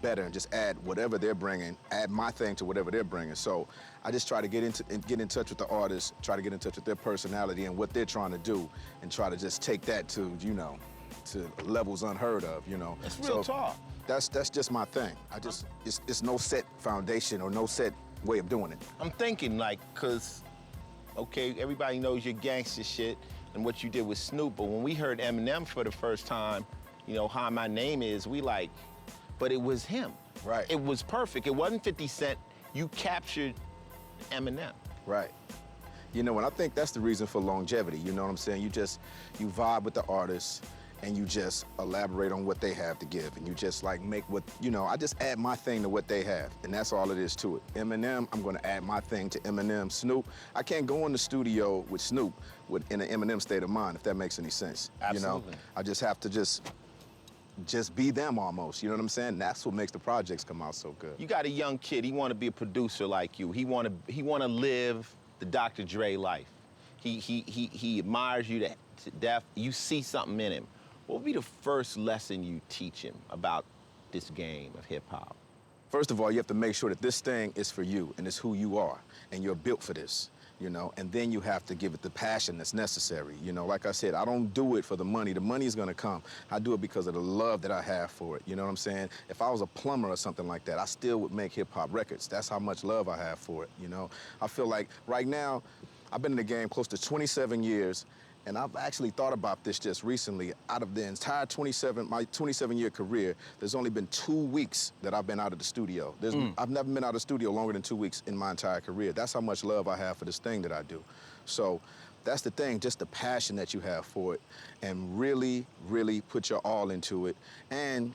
better and just add whatever they're bringing, add my thing to whatever they're bringing. So I just try to get in touch with the artist, try to get in touch with their personality and what they're trying to do, and try to just take that to, you know, to levels unheard of, you know. That's real talk. That's just my thing. It's no set foundation or no set way of doing it. I'm thinking like, cause, okay, everybody knows your gangster shit and what you did with Snoop, but when we heard Eminem for the first time, you know, How My Name Is, we like, but it was him. Right. It was perfect. It wasn't 50 Cent. You captured Eminem. Right. You know, and I think that's the reason for longevity, you know what I'm saying? You vibe with the artist and you just elaborate on what they have to give. And you just like make what, you know, I just add my thing to what they have. And that's all it is to it. Eminem, I'm gonna add my thing to Eminem. Snoop, I can't go in the studio with Snoop in an Eminem state of mind, if that makes any sense. Absolutely. You know, I just have to just be them almost, you know what I'm saying? That's what makes the projects come out so good. You got a young kid, he want to be a producer like you. He want to live the Dr. Dre life. He admires you to death. You see something in him. What would be the first lesson you teach him about this game of hip hop? First of all, you have to make sure that this thing is for you and it's who you are and you're built for this, you know, and then you have to give it the passion that's necessary. You know, like I said, I don't do it for the money. The money is gonna come. I do it because of the love that I have for it, you know what I'm saying? If I was a plumber or something like that, I still would make hip hop records. That's how much love I have for it, you know? I feel like right now, I've been in the game close to 27 years, and I've actually thought about this just recently. Out of the entire my 27-year career, there's only been 2 weeks that I've been out of the studio. I've never been out of the studio longer than 2 weeks in my entire career. That's how much love I have for this thing that I do. So that's the thing, just the passion that you have for it, and really, really put your all into it, and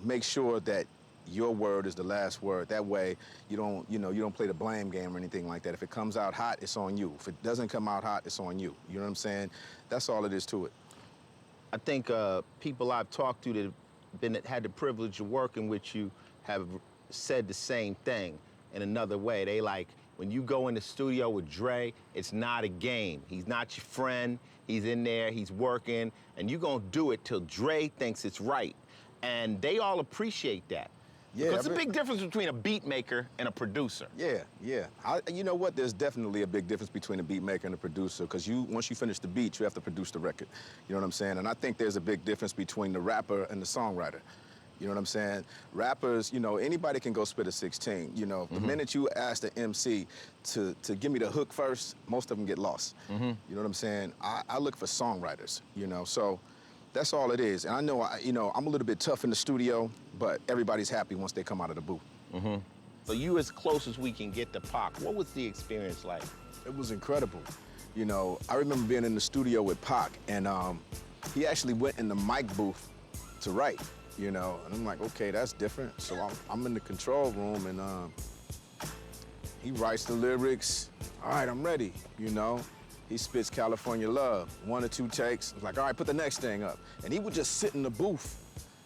make sure that your word is the last word. That way, you don't play the blame game or anything like that. If it comes out hot, it's on you. If it doesn't come out hot, it's on you. You know what I'm saying? That's all it is to it. I think people I've talked to that had the privilege of working with you have said the same thing in another way. They like, when you go in the studio with Dre, it's not a game. He's not your friend. He's in there, he's working, and you're gonna do it till Dre thinks it's right. And they all appreciate that. Yeah, Because there's a big difference between a beat maker and a producer. Yeah. You know what? There's definitely a big difference between a beat maker and a producer, because once you finish the beat, you have to produce the record. You know what I'm saying? And I think there's a big difference between the rapper and the songwriter. You know what I'm saying? Rappers, you know, anybody can go spit a 16. You know, the minute you ask the MC to give me the hook first, most of them get lost. You know what I'm saying? I look for songwriters, you know, so that's all it is. And I know, I'm a little bit tough in the studio, but everybody's happy once they come out of the booth. So you as close as we can get to Pac. What was the experience like? It was incredible. You know, I remember being in the studio with Pac, and he actually went in the mic booth to write, you know, and I'm like, okay, that's different. So I'm in the control room, and he writes the lyrics. All right, I'm ready, you know. He spits California Love, 1 or 2 takes. I was like, all right, put the next thing up. And he would just sit in the booth,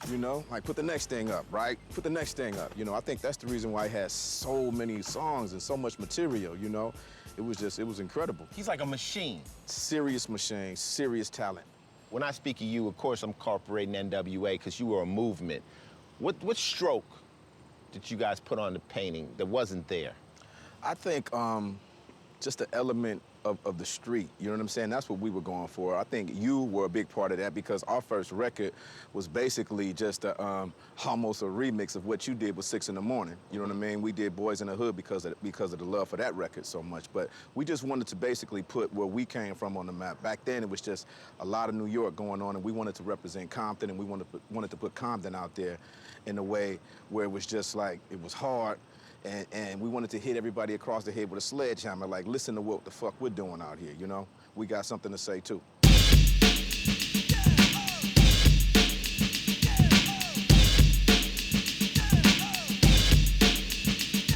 you know, like, put the next thing up, right? Put the next thing up. You know, I think that's the reason why he has so many songs and so much material, you know? It was incredible. He's like a machine. Serious machine, serious talent. When I speak of you, of course, I'm incorporating NWA because you were a movement. What stroke did you guys put on the painting that wasn't there? I think just the element of the street, you know what I'm saying? That's what we were going for. I think you were a big part of that, because our first record was basically just almost a remix of what you did with 6 in the Morning. You know what I mean? We did Boys in the Hood because of the love for that record so much. But we just wanted to basically put where we came from on the map. Back then, it was just a lot of New York going on, and we wanted to represent Compton, and we wanted to put Compton out there in a way where it was just like, it was hard. And we wanted to hit everybody across the head with a sledgehammer, like, listen to what the fuck we're doing out here, you know? We got something to say, too.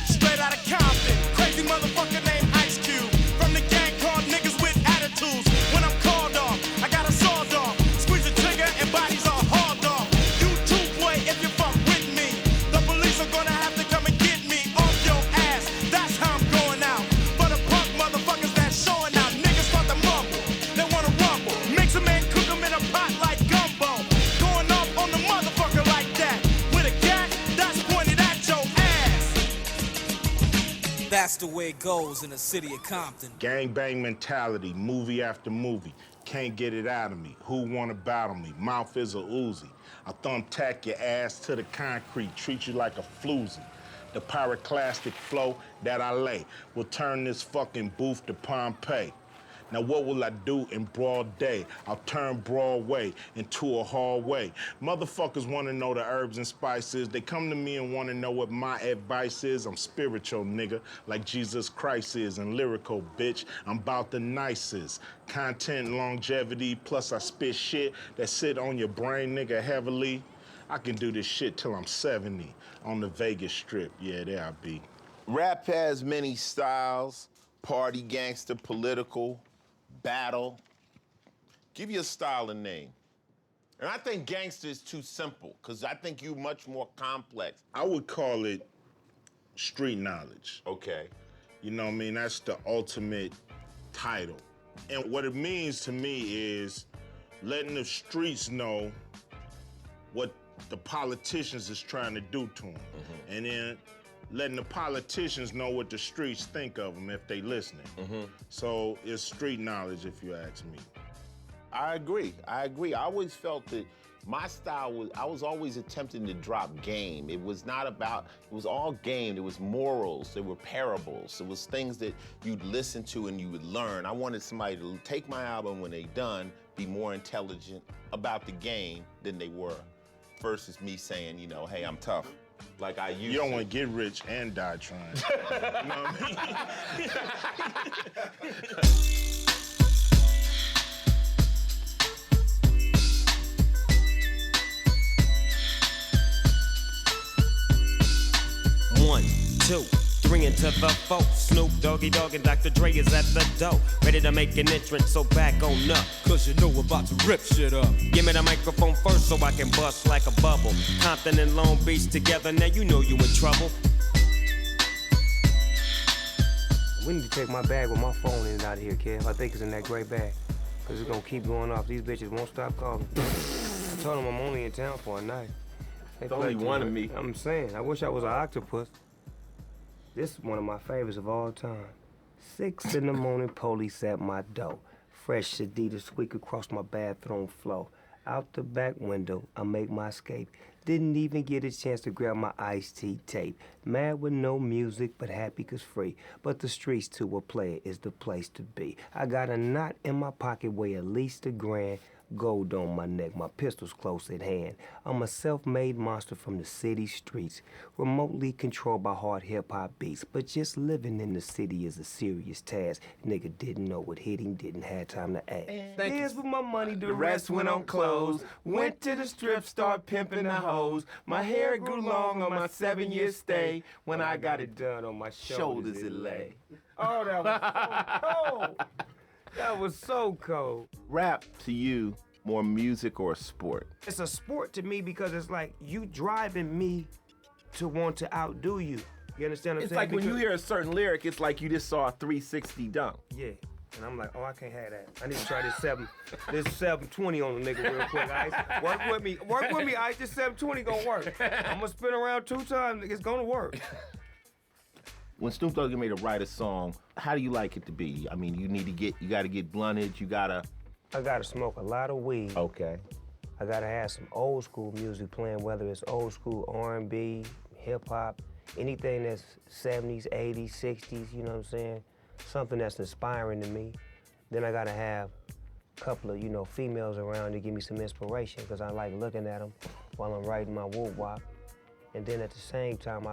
Straight out of Compton, crazy motherfucker named Ice Cube. From the gang called Niggas with Attitudes. When I'm called off, I got a sawed off. Squeeze the trigger and bodies are hauled off. You too, boy, if you fuck with me. The police are gonna have to come and get me off your ass. That's how I'm going out. For the punk motherfuckers that's showing out. Niggas start to mumble, they wanna rumble. Mix 'em and cook 'em in a pot like gumbo. Going off on the motherfucker like that. With a gat that's pointed at your ass. That's the way it goes in the city of Compton. Gangbang mentality, movie after movie. Can't get it out of me. Who wanna battle me? Mouth is a Uzi. I thumbtack your ass to the concrete, treat you like a floozy. The pyroclastic flow that I lay will turn this fucking booth to Pompeii. Now what will I do in broad day? I'll turn Broadway into a hallway. Motherfuckers wanna know the herbs and spices. They come to me and wanna know what my advice is. I'm spiritual, nigga, like Jesus Christ is, and lyrical, bitch. I'm about the nicest. Content and longevity, plus I spit shit that sit on your brain, nigga, heavily. I can do this shit till I'm 70 on the Vegas Strip. Yeah, there I be. Rap has many styles: party, gangster, political, battle. Give your style a name. And I think gangster is too simple, because I think you much more complex. I would call it street knowledge. Okay. You know what I mean? That's the ultimate title. And what it means to me is letting the streets know what the politicians is trying to do to them. And then letting the politicians know what the streets think of them if they listening. So it's street knowledge, if you ask me. I agree. I always felt that my style was, I was always attempting to drop game. It was not about, it was all game. There was morals, there were parables. It was things that you'd listen to and you would learn. I wanted somebody to take my album when they done, be more intelligent about the game than they were, versus me saying, you know, hey, I'm tough. Like I used to. You don't want to get rich and die trying. You know what I mean? One, two, three into the four. Snoop Doggy Dogg and Dr. Dre is at the door, ready to make an entrance, so back on up. Cause you know we're about to rip shit up. Give me the microphone first so I can bust like a bubble. Compton and Long Beach together, now you know you in trouble. We need to take my bag with my phone in out of here, kid. I think it's in that gray bag. Cause it's gonna keep going off. These bitches won't stop calling. I told them I'm only in town for a night. It's only one of me. I'm saying, I wish I was an octopus. This is one of my favorites of all time. 6 in the morning, police at my door. Fresh Adidas squeak across my bathroom floor. Out the back window, I make my escape. Didn't even get a chance to grab my Ice-T tape. Mad with no music, but happy 'cause free. But the streets to a player is the place to be. I got a knot in my pocket, weigh at least $1,000. Gold on my neck, my pistol's close at hand. I'm a self-made monster from the city streets, remotely controlled by hard hip-hop beats. But just living in the city is a serious task. Nigga didn't know what hit him, didn't have time to ask. Here's with my money, the rest went on clothes. Went to the strip, start pimping the hoes. My hair grew long on my 7-year stay. When I got it done on my shoulders it lay. Oh, that was so cold. That was so cold. Rap to you, more music or a sport? It's a sport to me because it's like you driving me to want to outdo you. You understand what I'm It's saying? like when you hear a certain lyric, it's like you just saw a 360 dunk. Yeah. And I'm like, oh, I can't have that. I need to try this 720 on the nigga real quick, Ice. Work with me, Ice. This 720 gonna work. I'm gonna spin around 2 times, it's gonna work. When Snoop Dogg made to write a song, how do you like it to be? I mean, you gotta get blunted, I gotta smoke a lot of weed. Okay. I gotta have some old school music playing, whether it's old school R&B, hip hop, anything that's 70s, 80s, 60s, you know what I'm saying? Something that's inspiring to me. Then I gotta have a couple of, females around to give me some inspiration, because I like looking at them while I'm writing my whoop-wop. And then at the same time,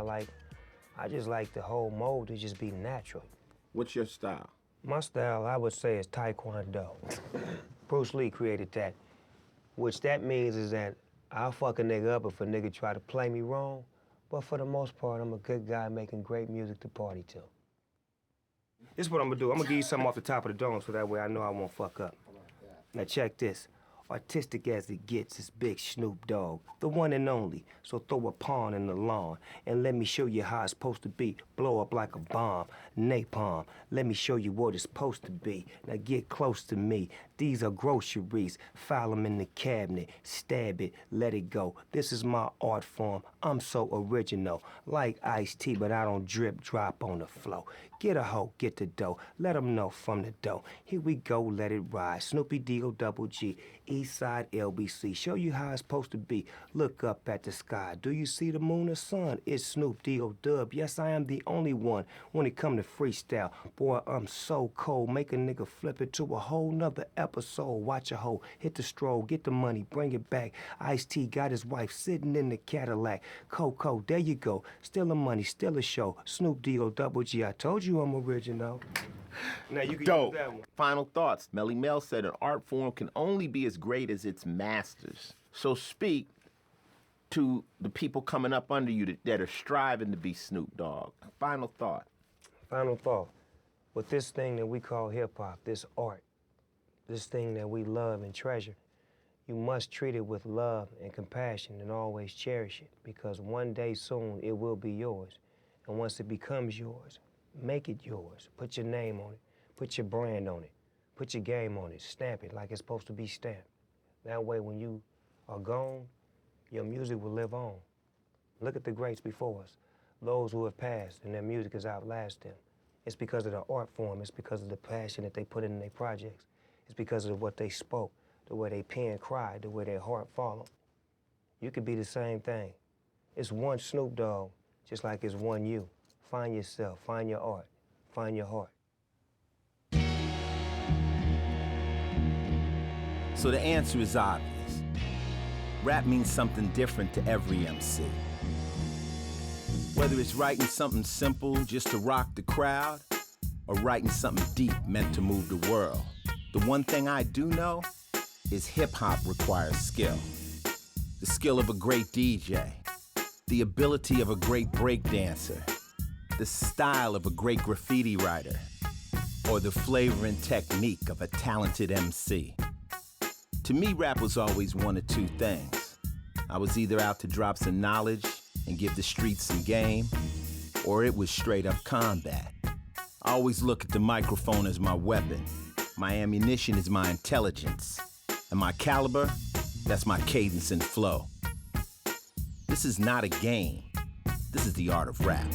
I just like the whole mode to just be natural. What's your style? My style, I would say, is Taekwondo. Bruce Lee created that, which that means is that I'll fuck a nigga up if a nigga try to play me wrong, but for the most part, I'm a good guy making great music to party to. This is what I'm gonna do. I'm gonna give you something off the top of the dome so that way I know I won't fuck up. Now check this. Artistic as it gets is Big Snoop Dogg, the one and only. So throw a pawn in the lawn and let me show you how it's supposed to be. Blow up like a bomb, napalm. Let me show you what it's supposed to be. Now get close to me. These are groceries. File them in the cabinet. Stab it, let it go. This is my art form. I'm so original. Like Ice-T, but I don't drip drop on the flow. Get a hoe, get the dough. Let them know from the dough. Here we go, let it ride. Snoopy D-O-double-G. Eastside LBC. Show you how it's supposed to be. Look up at the sky. Do you see the moon or sun? It's Snoop D-O-Dub. Yes, I am the only one when it come to freestyle. Boy, I'm so cold. Make a nigga flip it to a whole nother episode. Watch a hoe. Hit the stroll. Get the money. Bring it back. Ice-T got his wife sitting in the Cadillac. Coco, there you go. Still a money, still a show. Snoop D-O-double-G. I told you I'm original. Now you can use that one. Final thoughts. Melly Mel said an art form can only be as great as its masters. So speak to the people coming up under you that are striving to be Snoop Dogg. Final thought. Final thought. With this thing that we call hip-hop, this art, this thing that we love and treasure, you must treat it with love and compassion and always cherish it, because one day soon it will be yours. And once it becomes yours, make it yours. Put your name on it. Put your brand on it. Put your game on it. Stamp it like it's supposed to be stamped. That way when you are gone, your music will live on. Look at the greats before us, those who have passed and their music has outlasted them. It's because of the art form, it's because of the passion that they put in their projects. It's because of what they spoke, the way they pen cried, the way their heart followed. You could be the same thing. It's one Snoop Dogg, just like it's one you. Find yourself, find your art, find your heart. So the answer is obvious. Rap means something different to every MC. Whether it's writing something simple just to rock the crowd, or writing something deep meant to move the world, the one thing I do know is hip-hop requires skill. The skill of a great DJ, the ability of a great breakdancer, the style of a great graffiti writer, or the flavor and technique of a talented MC. To me, rap was always one of two things. I was either out to drop some knowledge and give the streets some game, or it was straight up combat. I always look at the microphone as my weapon. My ammunition is my intelligence. And my caliber, that's my cadence and flow. This is not a game. This is the art of rap.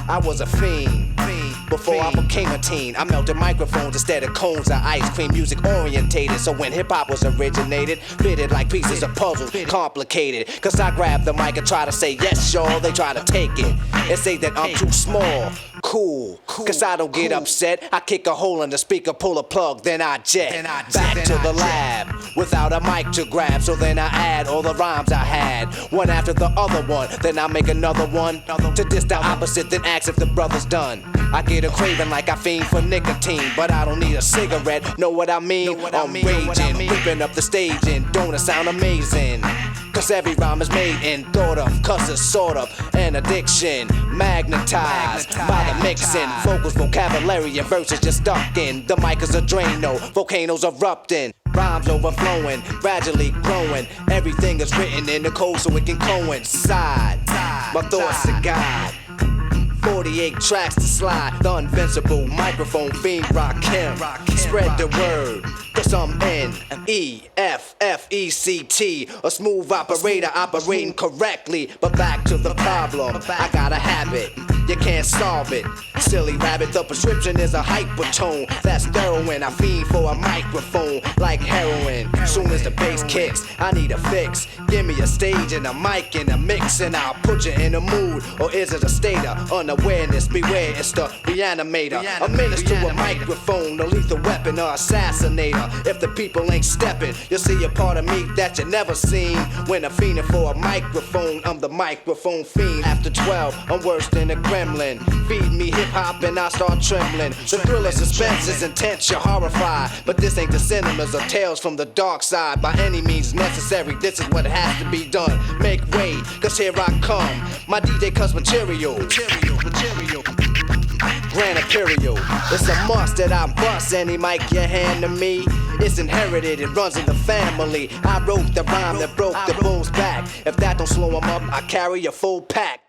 I was a fiend. Before I became a teen, I melted microphones instead of cones of ice cream. Music orientated, so when hip-hop was originated, fitted like pieces of puzzles, complicated. Cause I grab the mic and try to say yes, y'all. They try to take it and say that I'm too small. Cool, cause I don't get upset. I kick a hole in the speaker, pull a plug, then I jet. Back to the lab without a mic to grab. So then I add all the rhymes I had, one after the other one. Then I make another one to diss the opposite, then ask if the brother's done. I get a craving like I fiend for nicotine, but I don't need a cigarette. Know what I mean? I'm raging, ripping up the stage, and don't it sound amazing? Cause every rhyme is made and thought of, cause it's sort of an addiction. Magnetized by the mixing, vocals, vocabulary, and verses just stuck in. The mic is a Drano, volcanoes erupting, rhymes overflowing, gradually growing. Everything is written in the code so it can coincide. My thoughts to God. 48 tracks to slide, the invincible microphone fiend Rakim. Spread the word, cause I'm N-E-F-F-E-C-T, a smooth operator operating correctly. But back to the problem, I got a habit you can't solve it. Silly rabbit, the prescription is a hypertone. That's heroin, I fiend for a microphone like heroin. Soon as the bass kicks, I need a fix. Give me a stage and a mic and a mix, and I'll put you in a mood. Or is it a state of unawareness? Beware, it's the reanimator. A menace to a microphone, a lethal weapon or assassinator. If the people ain't stepping, you'll see a part of me that you never seen. When I'm fiending for a microphone, I'm the microphone fiend. After 12, I'm worse than a gremlin. Feed me hip-hop and I start trembling. The thrill of suspense is intense, you're horrified. But this ain't the cinemas or tales from the dark side. By any means necessary, this is what has to be done. Make way, cause here I come. My DJ cuts material. Grand Imperial. It's a must that I bust any mic you hand to me. It's inherited, it runs in the family. I wrote the rhyme that broke the bull's back. If that don't slow him up, I carry a full pack.